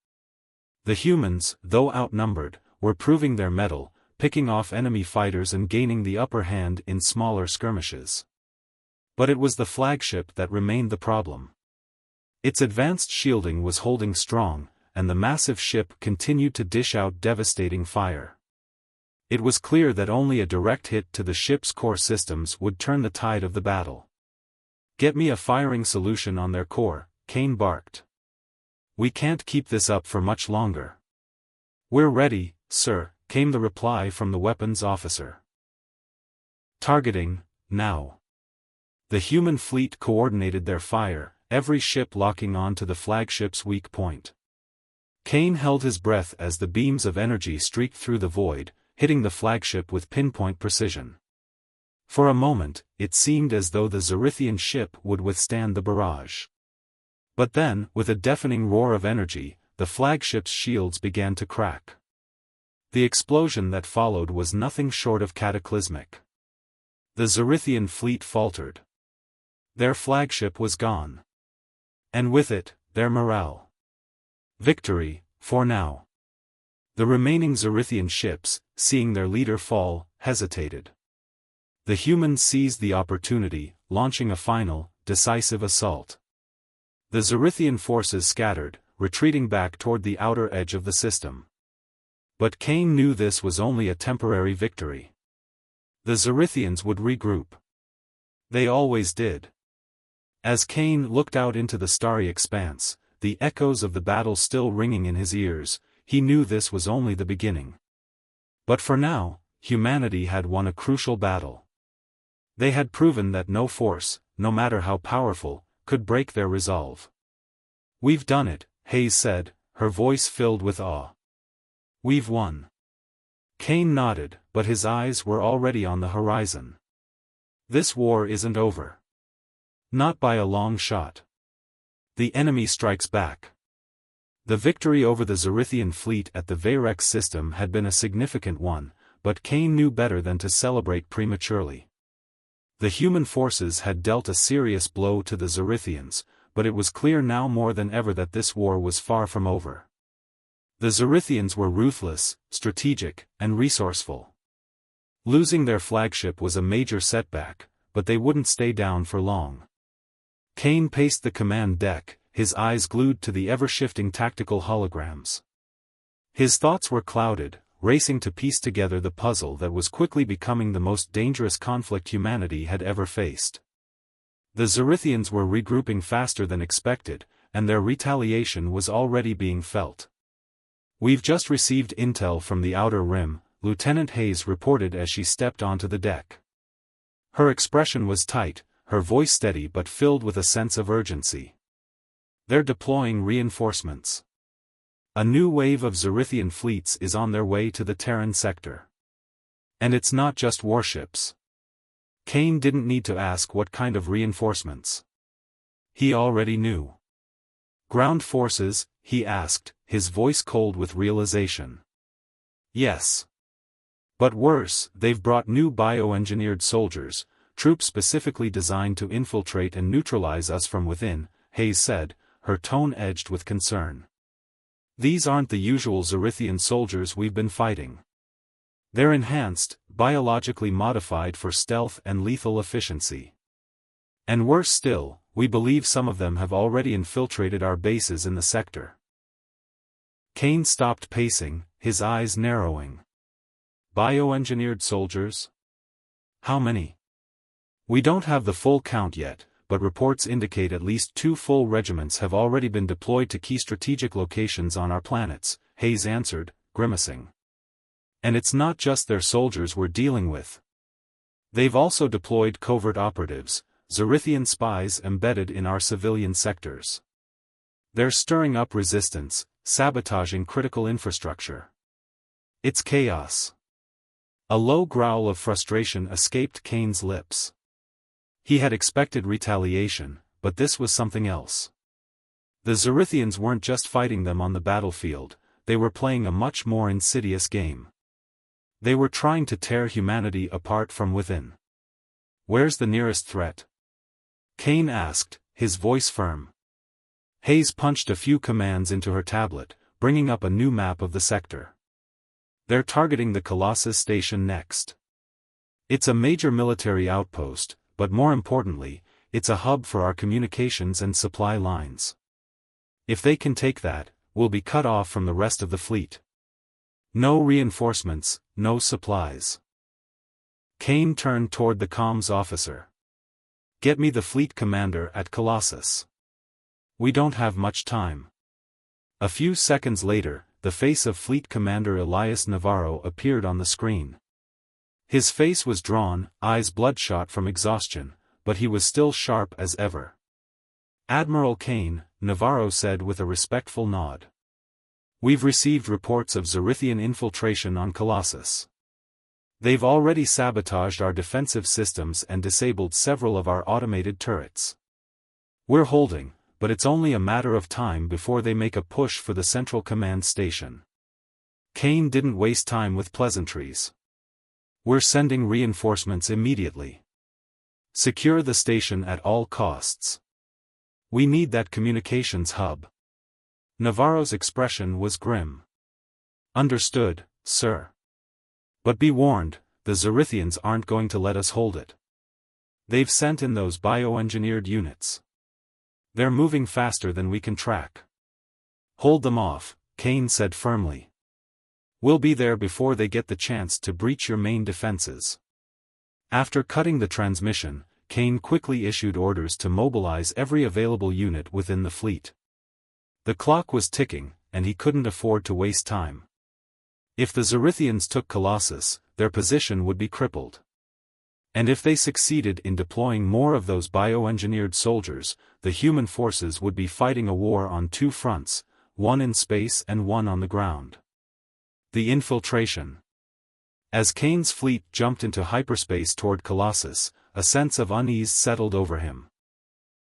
The humans, though outnumbered, were proving their mettle, picking off enemy fighters and gaining the upper hand in smaller skirmishes. But it was the flagship that remained the problem. Its advanced shielding was holding strong, and the massive ship continued to dish out devastating fire. It was clear that only a direct hit to the ship's core systems would turn the tide of the battle. "Get me a firing solution on their core," Kane barked. "We can't keep this up for much longer." "We're ready, sir," came the reply from the weapons officer. Targeting, now. The human fleet coordinated their fire, every ship locking on to the flagship's weak point. Kane held his breath as the beams of energy streaked through the void, hitting the flagship with pinpoint precision. For a moment, it seemed as though the Xarithian ship would withstand the barrage. But then, with a deafening roar of energy, the flagship's shields began to crack. The explosion that followed was nothing short of cataclysmic. The Xarithian fleet faltered. Their flagship was gone. And with it, their morale. Victory, for now. The remaining Xarithian ships, seeing their leader fall, hesitated. The humans seized the opportunity, launching a final, decisive assault. The Xarithian forces scattered, retreating back toward the outer edge of the system. But Kane knew this was only a temporary victory. The Xarithians would regroup. They always did. As Kane looked out into the starry expanse, the echoes of the battle still ringing in his ears, he knew this was only the beginning. But for now, humanity had won a crucial battle. They had proven that no force, no matter how powerful, could break their resolve. "We've done it," Hayes said, her voice filled with awe. "We've won." Kane nodded, but his eyes were already on the horizon. This war isn't over. Not by a long shot. The enemy strikes back. The victory over the Xarithian fleet at the Veyrex system had been a significant one, but Kane knew better than to celebrate prematurely. The human forces had dealt a serious blow to the Xarithians, but it was clear now more than ever that this war was far from over. The Xarithians were ruthless, strategic, and resourceful. Losing their flagship was a major setback, but they wouldn't stay down for long. Kane paced the command deck, his eyes glued to the ever-shifting tactical holograms. His thoughts were clouded, racing to piece together the puzzle that was quickly becoming the most dangerous conflict humanity had ever faced. The Xarithians were regrouping faster than expected, and their retaliation was already being felt. "We've just received intel from the Outer Rim," Lieutenant Hayes reported as she stepped onto the deck. Her expression was tight, her voice steady but filled with a sense of urgency. "They're deploying reinforcements. A new wave of Xarithian fleets is on their way to the Terran sector. And it's not just warships." Kane didn't need to ask what kind of reinforcements. He already knew. "Ground forces?" he asked, his voice cold with realization. "Yes. But worse, they've brought new bioengineered soldiers, troops specifically designed to infiltrate and neutralize us from within," Hayes said, her tone edged with concern. "These aren't the usual Xarithian soldiers we've been fighting. They're enhanced, biologically modified for stealth and lethal efficiency. And worse still, we believe some of them have already infiltrated our bases in the sector." Kane stopped pacing, his eyes narrowing. "Bioengineered soldiers? How many?" "We don't have the full count yet, but reports indicate at least 2 full regiments have already been deployed to key strategic locations on our planets," Hayes answered, grimacing. "And it's not just their soldiers we're dealing with. They've also deployed covert operatives, Xarithian spies embedded in our civilian sectors. They're stirring up resistance, sabotaging critical infrastructure. It's chaos." A low growl of frustration escaped Kane's lips. He had expected retaliation, but this was something else. The Xarithians weren't just fighting them on the battlefield, they were playing a much more insidious game. They were trying to tear humanity apart from within. "Where's the nearest threat?" Kane asked, his voice firm. Hayes punched a few commands into her tablet, bringing up a new map of the sector. "They're targeting the Colossus station next. It's a major military outpost, but more importantly, it's a hub for our communications and supply lines. If they can take that, we'll be cut off from the rest of the fleet. No reinforcements, no supplies." Kane turned toward the comms officer. "Get me the fleet commander at Colossus. We don't have much time." A few seconds later, the face of Fleet Commander Elias Navarro appeared on the screen. His face was drawn, eyes bloodshot from exhaustion, but he was still sharp as ever. "Admiral Kane," Navarro said with a respectful nod. "We've received reports of Xarithian infiltration on Colossus. They've already sabotaged our defensive systems and disabled several of our automated turrets. We're holding, but it's only a matter of time before they make a push for the Central Command Station." Kane didn't waste time with pleasantries. "We're sending reinforcements immediately. Secure the station at all costs. We need that communications hub." Navarro's expression was grim. "Understood, sir. But be warned, the Xarithians aren't going to let us hold it. They've sent in those bioengineered units. They're moving faster than we can track." Hold them off, Kane said firmly. We'll be there before they get the chance to breach your main defenses. After cutting the transmission, Kane quickly issued orders to mobilize every available unit within the fleet. The clock was ticking, and he couldn't afford to waste time. If the Xarithians took Colossus, their position would be crippled. And if they succeeded in deploying more of those bioengineered soldiers, the human forces would be fighting a war on two fronts, one in space and one on the ground. The infiltration. As Kane's fleet jumped into hyperspace toward Colossus, a sense of unease settled over him.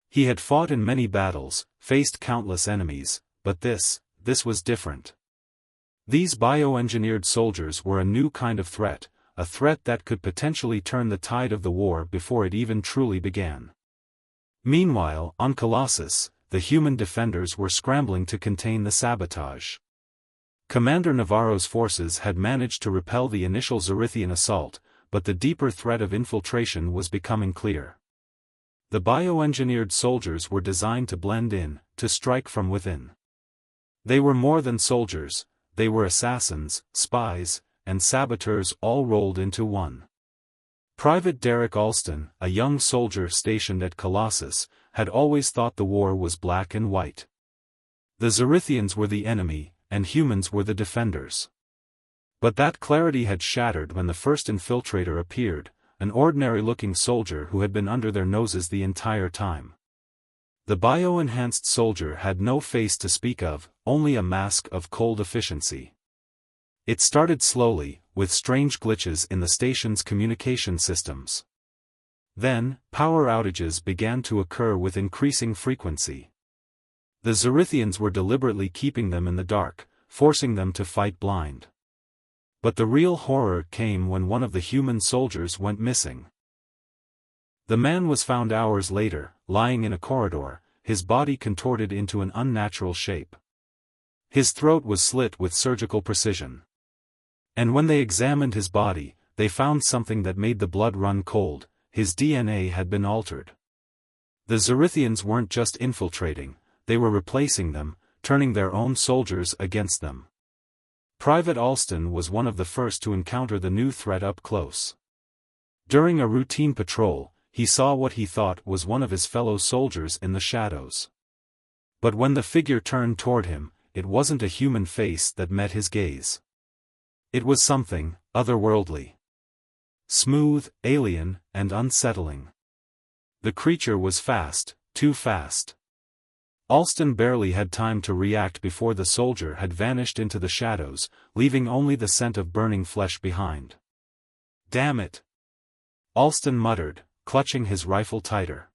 He had fought in many battles, faced countless enemies, but this was different. These bioengineered soldiers were a new kind of threat, a threat that could potentially turn the tide of the war before it even truly began. Meanwhile, on Colossus, the human defenders were scrambling to contain the sabotage. Commander Navarro's forces had managed to repel the initial Xarithian assault, but the deeper threat of infiltration was becoming clear. The bioengineered soldiers were designed to blend in, to strike from within. They were more than soldiers, they were assassins, spies, and saboteurs all rolled into one. Private Derek Alston, a young soldier stationed at Colossus, had always thought the war was black and white. The Xarithians were the enemy, and humans were the defenders. But that clarity had shattered when the first infiltrator appeared, an ordinary-looking soldier who had been under their noses the entire time. The bio-enhanced soldier had no face to speak of, only a mask of cold efficiency. It started slowly, with strange glitches in the station's communication systems. Then, power outages began to occur with increasing frequency. The Xarithians were deliberately keeping them in the dark, forcing them to fight blind. But the real horror came when one of the human soldiers went missing. The man was found hours later, lying in a corridor, his body contorted into an unnatural shape. His throat was slit with surgical precision. And when they examined his body, they found something that made the blood run cold: his DNA had been altered. The Xarithians weren't just infiltrating, they were replacing them, turning their own soldiers against them. Private Alston was one of the first to encounter the new threat up close. During a routine patrol, he saw what he thought was one of his fellow soldiers in the shadows. But when the figure turned toward him, it wasn't a human face that met his gaze. It was something otherworldly. Smooth, alien, and unsettling. The creature was fast, too fast. Alston barely had time to react before the soldier had vanished into the shadows, leaving only the scent of burning flesh behind. "Damn it!" Alston muttered, clutching his rifle tighter.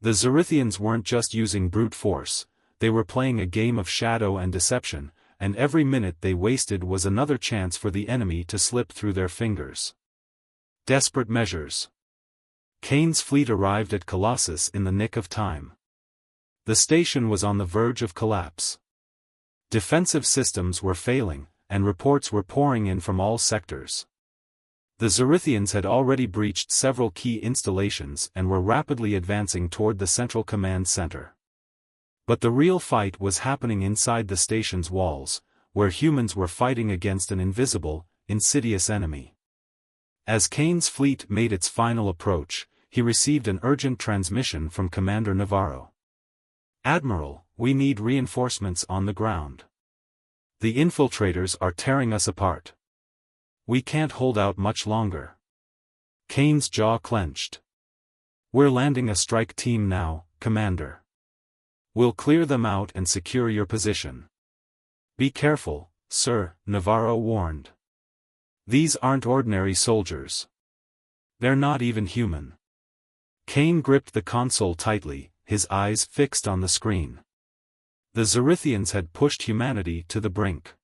The Xarithians weren't just using brute force, they were playing a game of shadow and deception, and every minute they wasted was another chance for the enemy to slip through their fingers. Desperate measures. Kane's fleet arrived at Colossus in the nick of time. The station was on the verge of collapse. Defensive systems were failing, and reports were pouring in from all sectors. The Xarithians had already breached several key installations and were rapidly advancing toward the central command center. But the real fight was happening inside the station's walls, where humans were fighting against an invisible, insidious enemy. As Kane's fleet made its final approach, he received an urgent transmission from Commander Navarro. "Admiral, we need reinforcements on the ground. The infiltrators are tearing us apart. We can't hold out much longer." Kane's jaw clenched. "We're landing a strike team now, Commander. We'll clear them out and secure your position." "Be careful, sir," Navarro warned. "These aren't ordinary soldiers. They're not even human." Kane gripped the console tightly, his eyes fixed on the screen. The Xarithians had pushed humanity to the brink.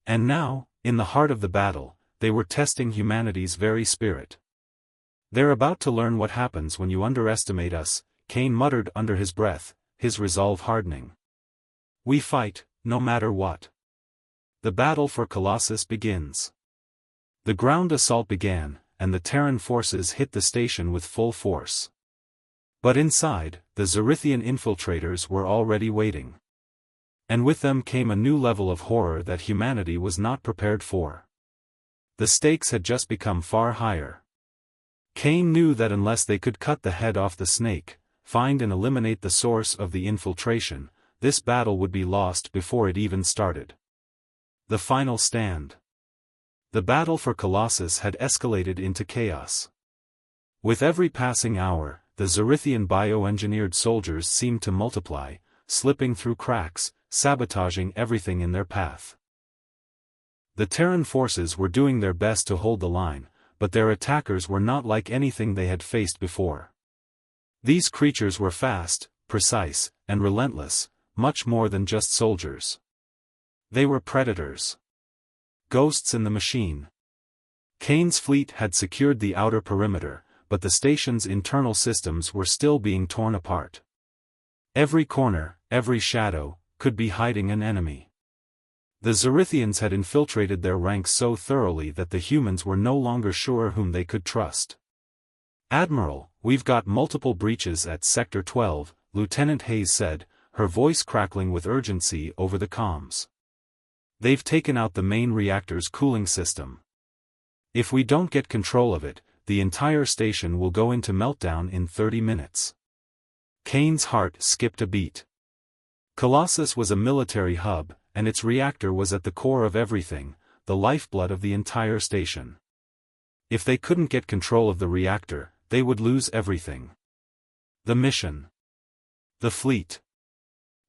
And now, in the heart of the battle, they were testing humanity's very spirit. "They're about to learn what happens when you underestimate us," Kane muttered under his breath, his resolve hardening. "We fight, no matter what. The battle for Colossus begins." The ground assault began, and the Terran forces hit the station with full force. But inside, the Xarithian infiltrators were already waiting. And with them came a new level of horror that humanity was not prepared for. The stakes had just become far higher. Kane knew that unless they could cut the head off the snake, find and eliminate the source of the infiltration, this battle would be lost before it even started. The final stand. The battle for Colossus had escalated into chaos. With every passing hour, the Xarithian bioengineered soldiers seemed to multiply, slipping through cracks, sabotaging everything in their path. The Terran forces were doing their best to hold the line, but their attackers were not like anything they had faced before. These creatures were fast, precise, and relentless, much more than just soldiers. They were predators. Ghosts in the machine. Kane's fleet had secured the outer perimeter, but the station's internal systems were still being torn apart. Every corner, every shadow, could be hiding an enemy. The Xarithians had infiltrated their ranks so thoroughly that the humans were no longer sure whom they could trust. "Admiral, we've got multiple breaches at Sector 12, Lieutenant Hayes said, her voice crackling with urgency over the comms. "They've taken out the main reactor's cooling system. If we don't get control of it, the entire station will go into meltdown in 30 minutes. Kane's heart skipped a beat. Colossus was a military hub, and its reactor was at the core of everything, the lifeblood of the entire station. If they couldn't get control of the reactor, they would lose everything. The mission. The fleet.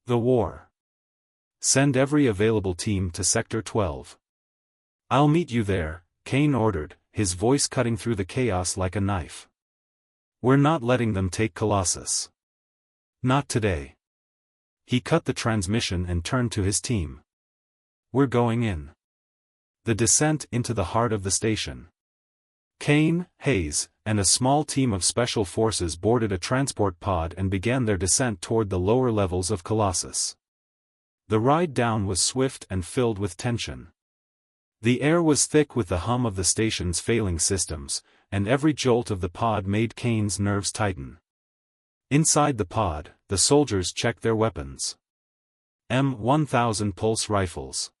The war. Send every available team to Sector 12. "I'll meet you there," Kane ordered, his voice cutting through the chaos like a knife. "We're not letting them take Colossus. Not today." He cut the transmission and turned to his team. "We're going in." The descent into the heart of the station. Kane, Hayes, and a small team of special forces boarded a transport pod and began their descent toward the lower levels of Colossus. The ride down was swift and filled with tension. The air was thick with the hum of the station's failing systems, and every jolt of the pod made Kane's nerves tighten. Inside the pod, the soldiers checked their weapons. M1000 pulse rifles.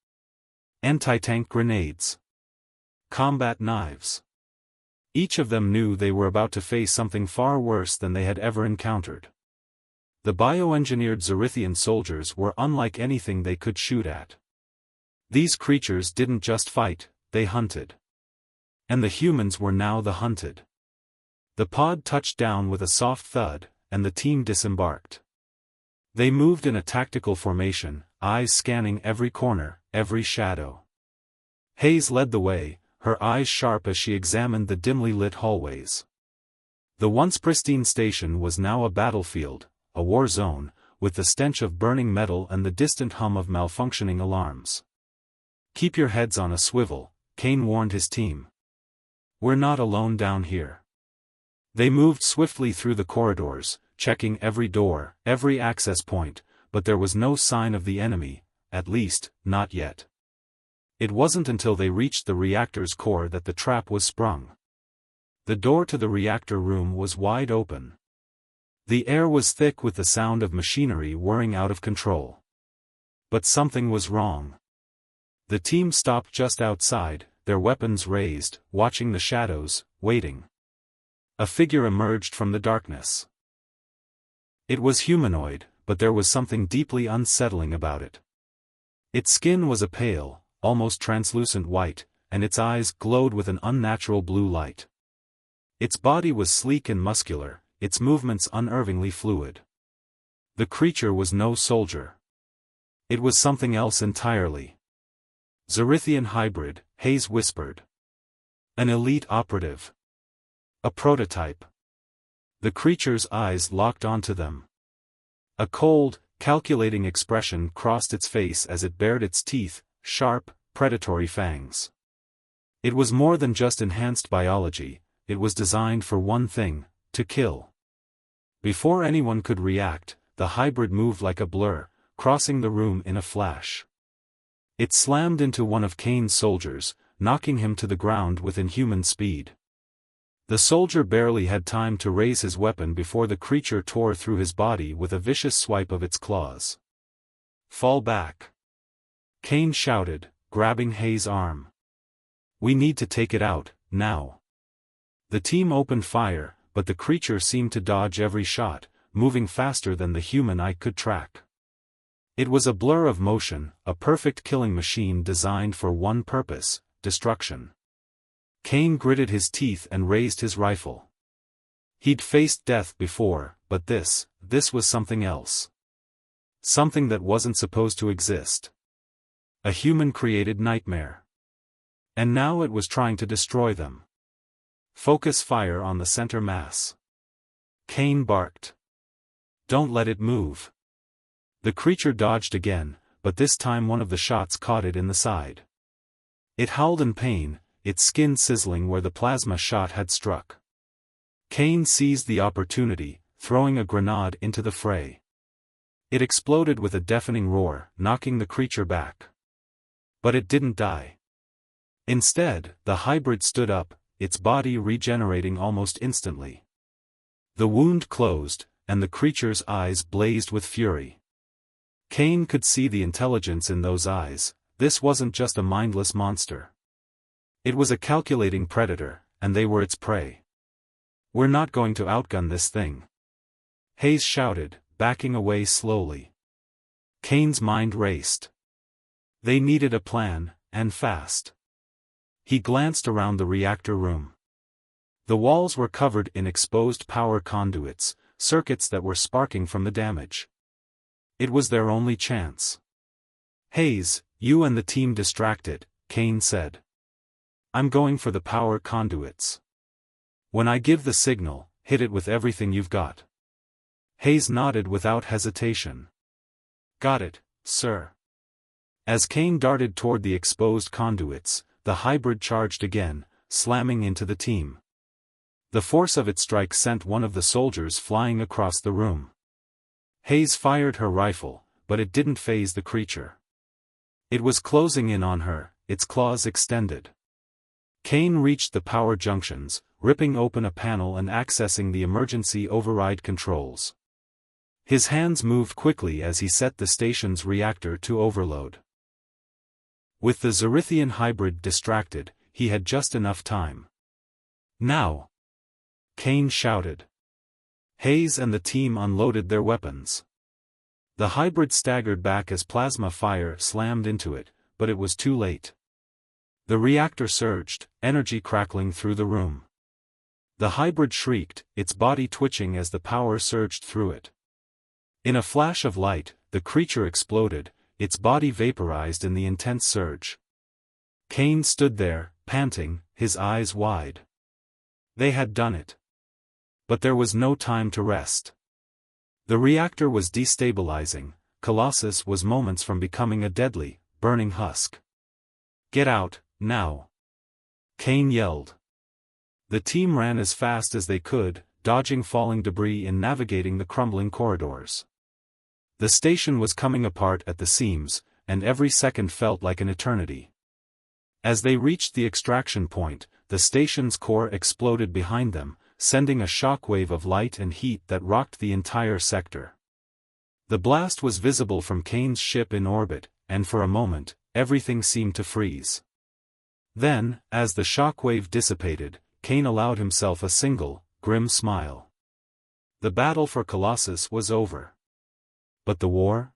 Anti-tank grenades. Combat knives. Each of them knew they were about to face something far worse than they had ever encountered. The bioengineered Xarithian soldiers were unlike anything they could shoot at. These creatures didn't just fight, they hunted. And the humans were now the hunted. The pod touched down with a soft thud, and the team disembarked. They moved in a tactical formation, eyes scanning every corner, every shadow. Hayes led the way, her eyes sharp as she examined the dimly lit hallways. The once pristine station was now a battlefield, a war zone, with the stench of burning metal and the distant hum of malfunctioning alarms. "Keep your heads on a swivel," Kane warned his team. "We're not alone down here." They moved swiftly through the corridors, checking every door, every access point, but there was no sign of the enemy, at least, not yet. It wasn't until they reached the reactor's core that the trap was sprung. The door to the reactor room was wide open. The air was thick with the sound of machinery whirring out of control. But something was wrong. The team stopped just outside, their weapons raised, watching the shadows, waiting. A figure emerged from the darkness. It was humanoid, but there was something deeply unsettling about it. Its skin was a pale, almost translucent white, and its eyes glowed with an unnatural blue light. Its body was sleek and muscular, its movements unnervingly fluid. The creature was no soldier. It was something else entirely. "Xarithian hybrid," Hayes whispered. "An elite operative. A prototype." The creature's eyes locked onto them. A cold, calculating expression crossed its face as it bared its teeth, sharp, predatory fangs. It was more than just enhanced biology, it was designed for one thing: to kill. Before anyone could react, the hybrid moved like a blur, crossing the room in a flash. It slammed into one of Kane's soldiers, knocking him to the ground with inhuman speed. The soldier barely had time to raise his weapon before the creature tore through his body with a vicious swipe of its claws. Fall back. Kane shouted, grabbing Hayes' arm. We need to take it out, now. The team opened fire, but the creature seemed to dodge every shot, moving faster than the human eye could track. It was a blur of motion, a perfect killing machine designed for one purpose: destruction. Kane gritted his teeth and raised his rifle. He'd faced death before, but this was something else. Something that wasn't supposed to exist. A human-created nightmare. And now it was trying to destroy them. Focus fire on the center mass. Kane barked. Don't let it move. The creature dodged again, but this time one of the shots caught it in the side. It howled in pain, its skin sizzling where the plasma shot had struck. Kane seized the opportunity, throwing a grenade into the fray. It exploded with a deafening roar, knocking the creature back. But it didn't die. Instead, the hybrid stood up, its body regenerating almost instantly. The wound closed, and the creature's eyes blazed with fury. Kane could see the intelligence in those eyes. This wasn't just a mindless monster. It was a calculating predator, and they were its prey. We're not going to outgun this thing. Hayes shouted, backing away slowly. Kane's mind raced. They needed a plan, and fast. He glanced around the reactor room. The walls were covered in exposed power conduits, circuits that were sparking from the damage. It was their only chance. Hayes, you and the team distract it, Kane said. I'm going for the power conduits. When I give the signal, hit it with everything you've got. Hayes nodded without hesitation. Got it, sir. As Kane darted toward the exposed conduits, the hybrid charged again, slamming into the team. The force of its strike sent one of the soldiers flying across the room. Hayes fired her rifle, but it didn't faze the creature. It was closing in on her, its claws extended. Kane reached the power junctions, ripping open a panel and accessing the emergency override controls. His hands moved quickly as he set the station's reactor to overload. With the Xarithian hybrid distracted, he had just enough time. Now! Kane shouted. Hayes and the team unloaded their weapons. The hybrid staggered back as plasma fire slammed into it, but it was too late. The reactor surged, energy crackling through the room. The hybrid shrieked, its body twitching as the power surged through it. In a flash of light, the creature exploded, its body vaporized in the intense surge. Kane stood there, panting, his eyes wide. They had done it. But there was no time to rest. The reactor was destabilizing, Colossus was moments from becoming a deadly, burning husk. Get out, now! Kane yelled. The team ran as fast as they could, dodging falling debris and navigating the crumbling corridors. The station was coming apart at the seams, and every second felt like an eternity. As they reached the extraction point, the station's core exploded behind them, sending a shockwave of light and heat that rocked the entire sector. The blast was visible from Kane's ship in orbit, and for a moment, everything seemed to freeze. Then, as the shockwave dissipated, Kane allowed himself a single, grim smile. The battle for Colossus was over. But the war?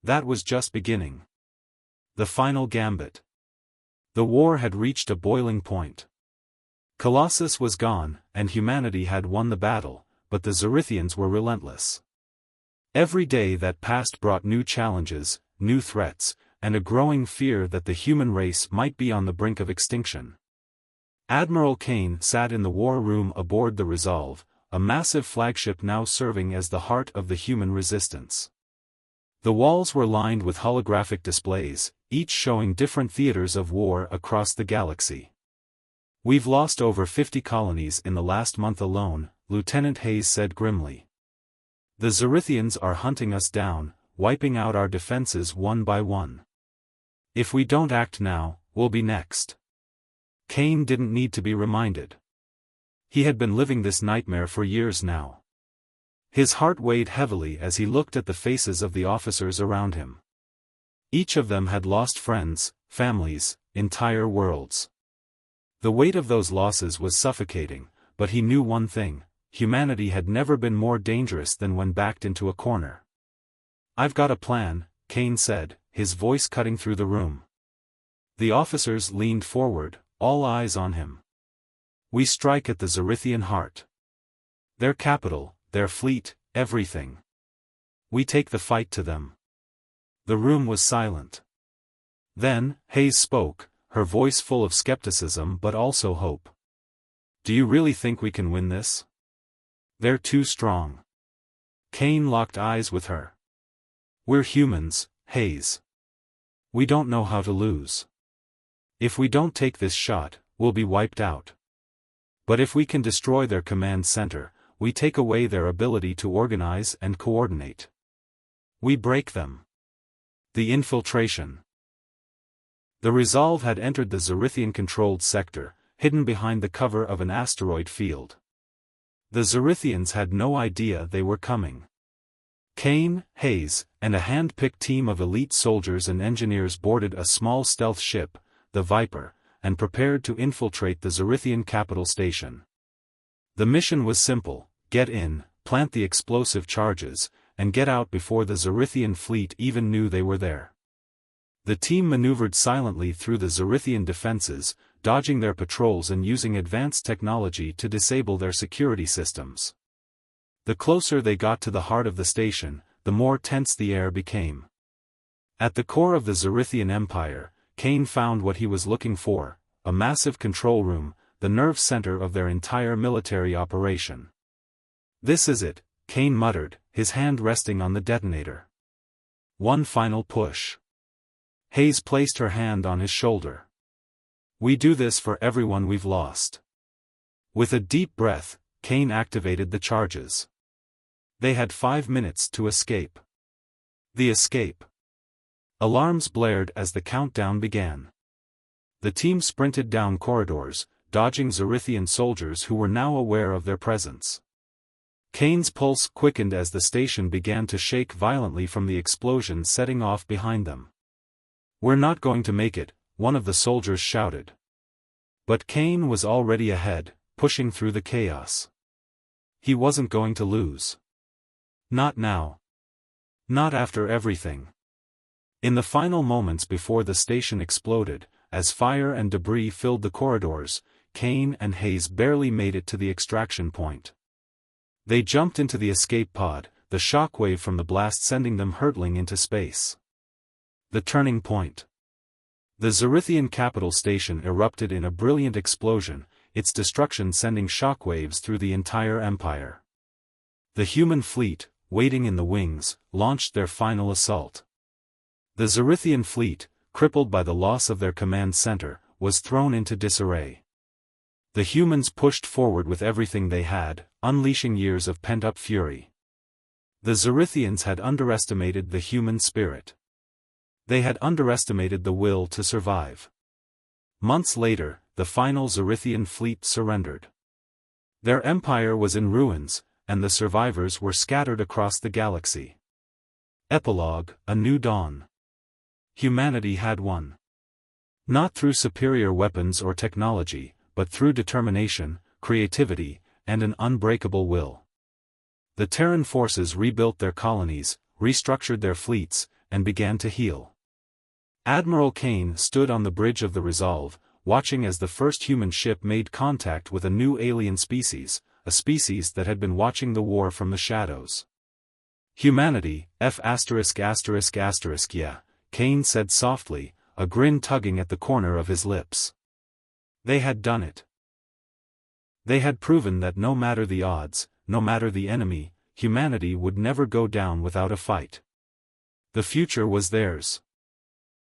That was just beginning. The final gambit. The war had reached a boiling point. Colossus was gone, and humanity had won the battle, but the Xarithians were relentless. Every day that passed brought new challenges, new threats, and a growing fear that the human race might be on the brink of extinction. Admiral Kane sat in the war room aboard the Resolve, a massive flagship now serving as the heart of the human resistance. The walls were lined with holographic displays, each showing different theaters of war across the galaxy. We've lost over 50 colonies in the last month alone, Lieutenant Hayes said grimly. The Xarithians are hunting us down, wiping out our defenses one by one. If we don't act now, we'll be next. Kane didn't need to be reminded. He had been living this nightmare for years now. His heart weighed heavily as he looked at the faces of the officers around him. Each of them had lost friends, families, entire worlds. The weight of those losses was suffocating, but he knew one thing: humanity had never been more dangerous than when backed into a corner. "I've got a plan," Kane said, his voice cutting through the room. The officers leaned forward, all eyes on him. "We strike at the Xarithian heart. Their capital, their fleet, everything. We take the fight to them." The room was silent. Then, Hayes spoke, her voice full of skepticism but also hope. "Do you really think we can win this? They're too strong." Kane locked eyes with her. "We're humans, Hayes. We don't know how to lose. If we don't take this shot, we'll be wiped out. But if we can destroy their command center, we take away their ability to organize and coordinate. We break them." The infiltration. The Resolve had entered the Xarithian-controlled sector, hidden behind the cover of an asteroid field. The Xarithians had no idea they were coming. Kane, Hayes, and a hand-picked team of elite soldiers and engineers boarded a small stealth ship, the Viper, and prepared to infiltrate the Xarithian capital station. The mission was simple: get in, plant the explosive charges, and get out before the Xarithian fleet even knew they were there. The team maneuvered silently through the Xarithian defenses, dodging their patrols and using advanced technology to disable their security systems. The closer they got to the heart of the station, the more tense the air became. At the core of the Xarithian Empire, Kane found what he was looking for: a massive control room, the nerve center of their entire military operation. "This is it," Kane muttered, his hand resting on the detonator. One final push. Hayes placed her hand on his shoulder. "We do this for everyone we've lost." With a deep breath, Kane activated the charges. They had 5 minutes to escape. The escape. Alarms blared as the countdown began. The team sprinted down corridors, dodging Xarithian soldiers who were now aware of their presence. Kane's pulse quickened as the station began to shake violently from the explosion setting off behind them. "We're not going to make it," one of the soldiers shouted. But Kane was already ahead, pushing through the chaos. He wasn't going to lose. Not now. Not after everything. In the final moments before the station exploded, as fire and debris filled the corridors, Kane and Hayes barely made it to the extraction point. They jumped into the escape pod, the shockwave from the blast sending them hurtling into space. The turning point. The Xarithian capital station erupted in a brilliant explosion, its destruction sending shockwaves through the entire empire. The human fleet, waiting in the wings, launched their final assault. The Xarithian fleet, crippled by the loss of their command center, was thrown into disarray. The humans pushed forward with everything they had, unleashing years of pent-up fury. The Xarithians had underestimated the human spirit. They had underestimated the will to survive. Months later, the final Xarithian fleet surrendered. Their empire was in ruins, and the survivors were scattered across the galaxy. Epilogue: A New Dawn. Humanity had won. Not through superior weapons or technology, but through determination, creativity, and an unbreakable will. The Terran forces rebuilt their colonies, restructured their fleets, and began to heal. Admiral Kane stood on the bridge of the Resolve, watching as the first human ship made contact with a new alien species, a species that had been watching the war from the shadows. "Humanity, yeah," Kane said softly, a grin tugging at the corner of his lips. They had done it. They had proven that no matter the odds, no matter the enemy, humanity would never go down without a fight. The future was theirs.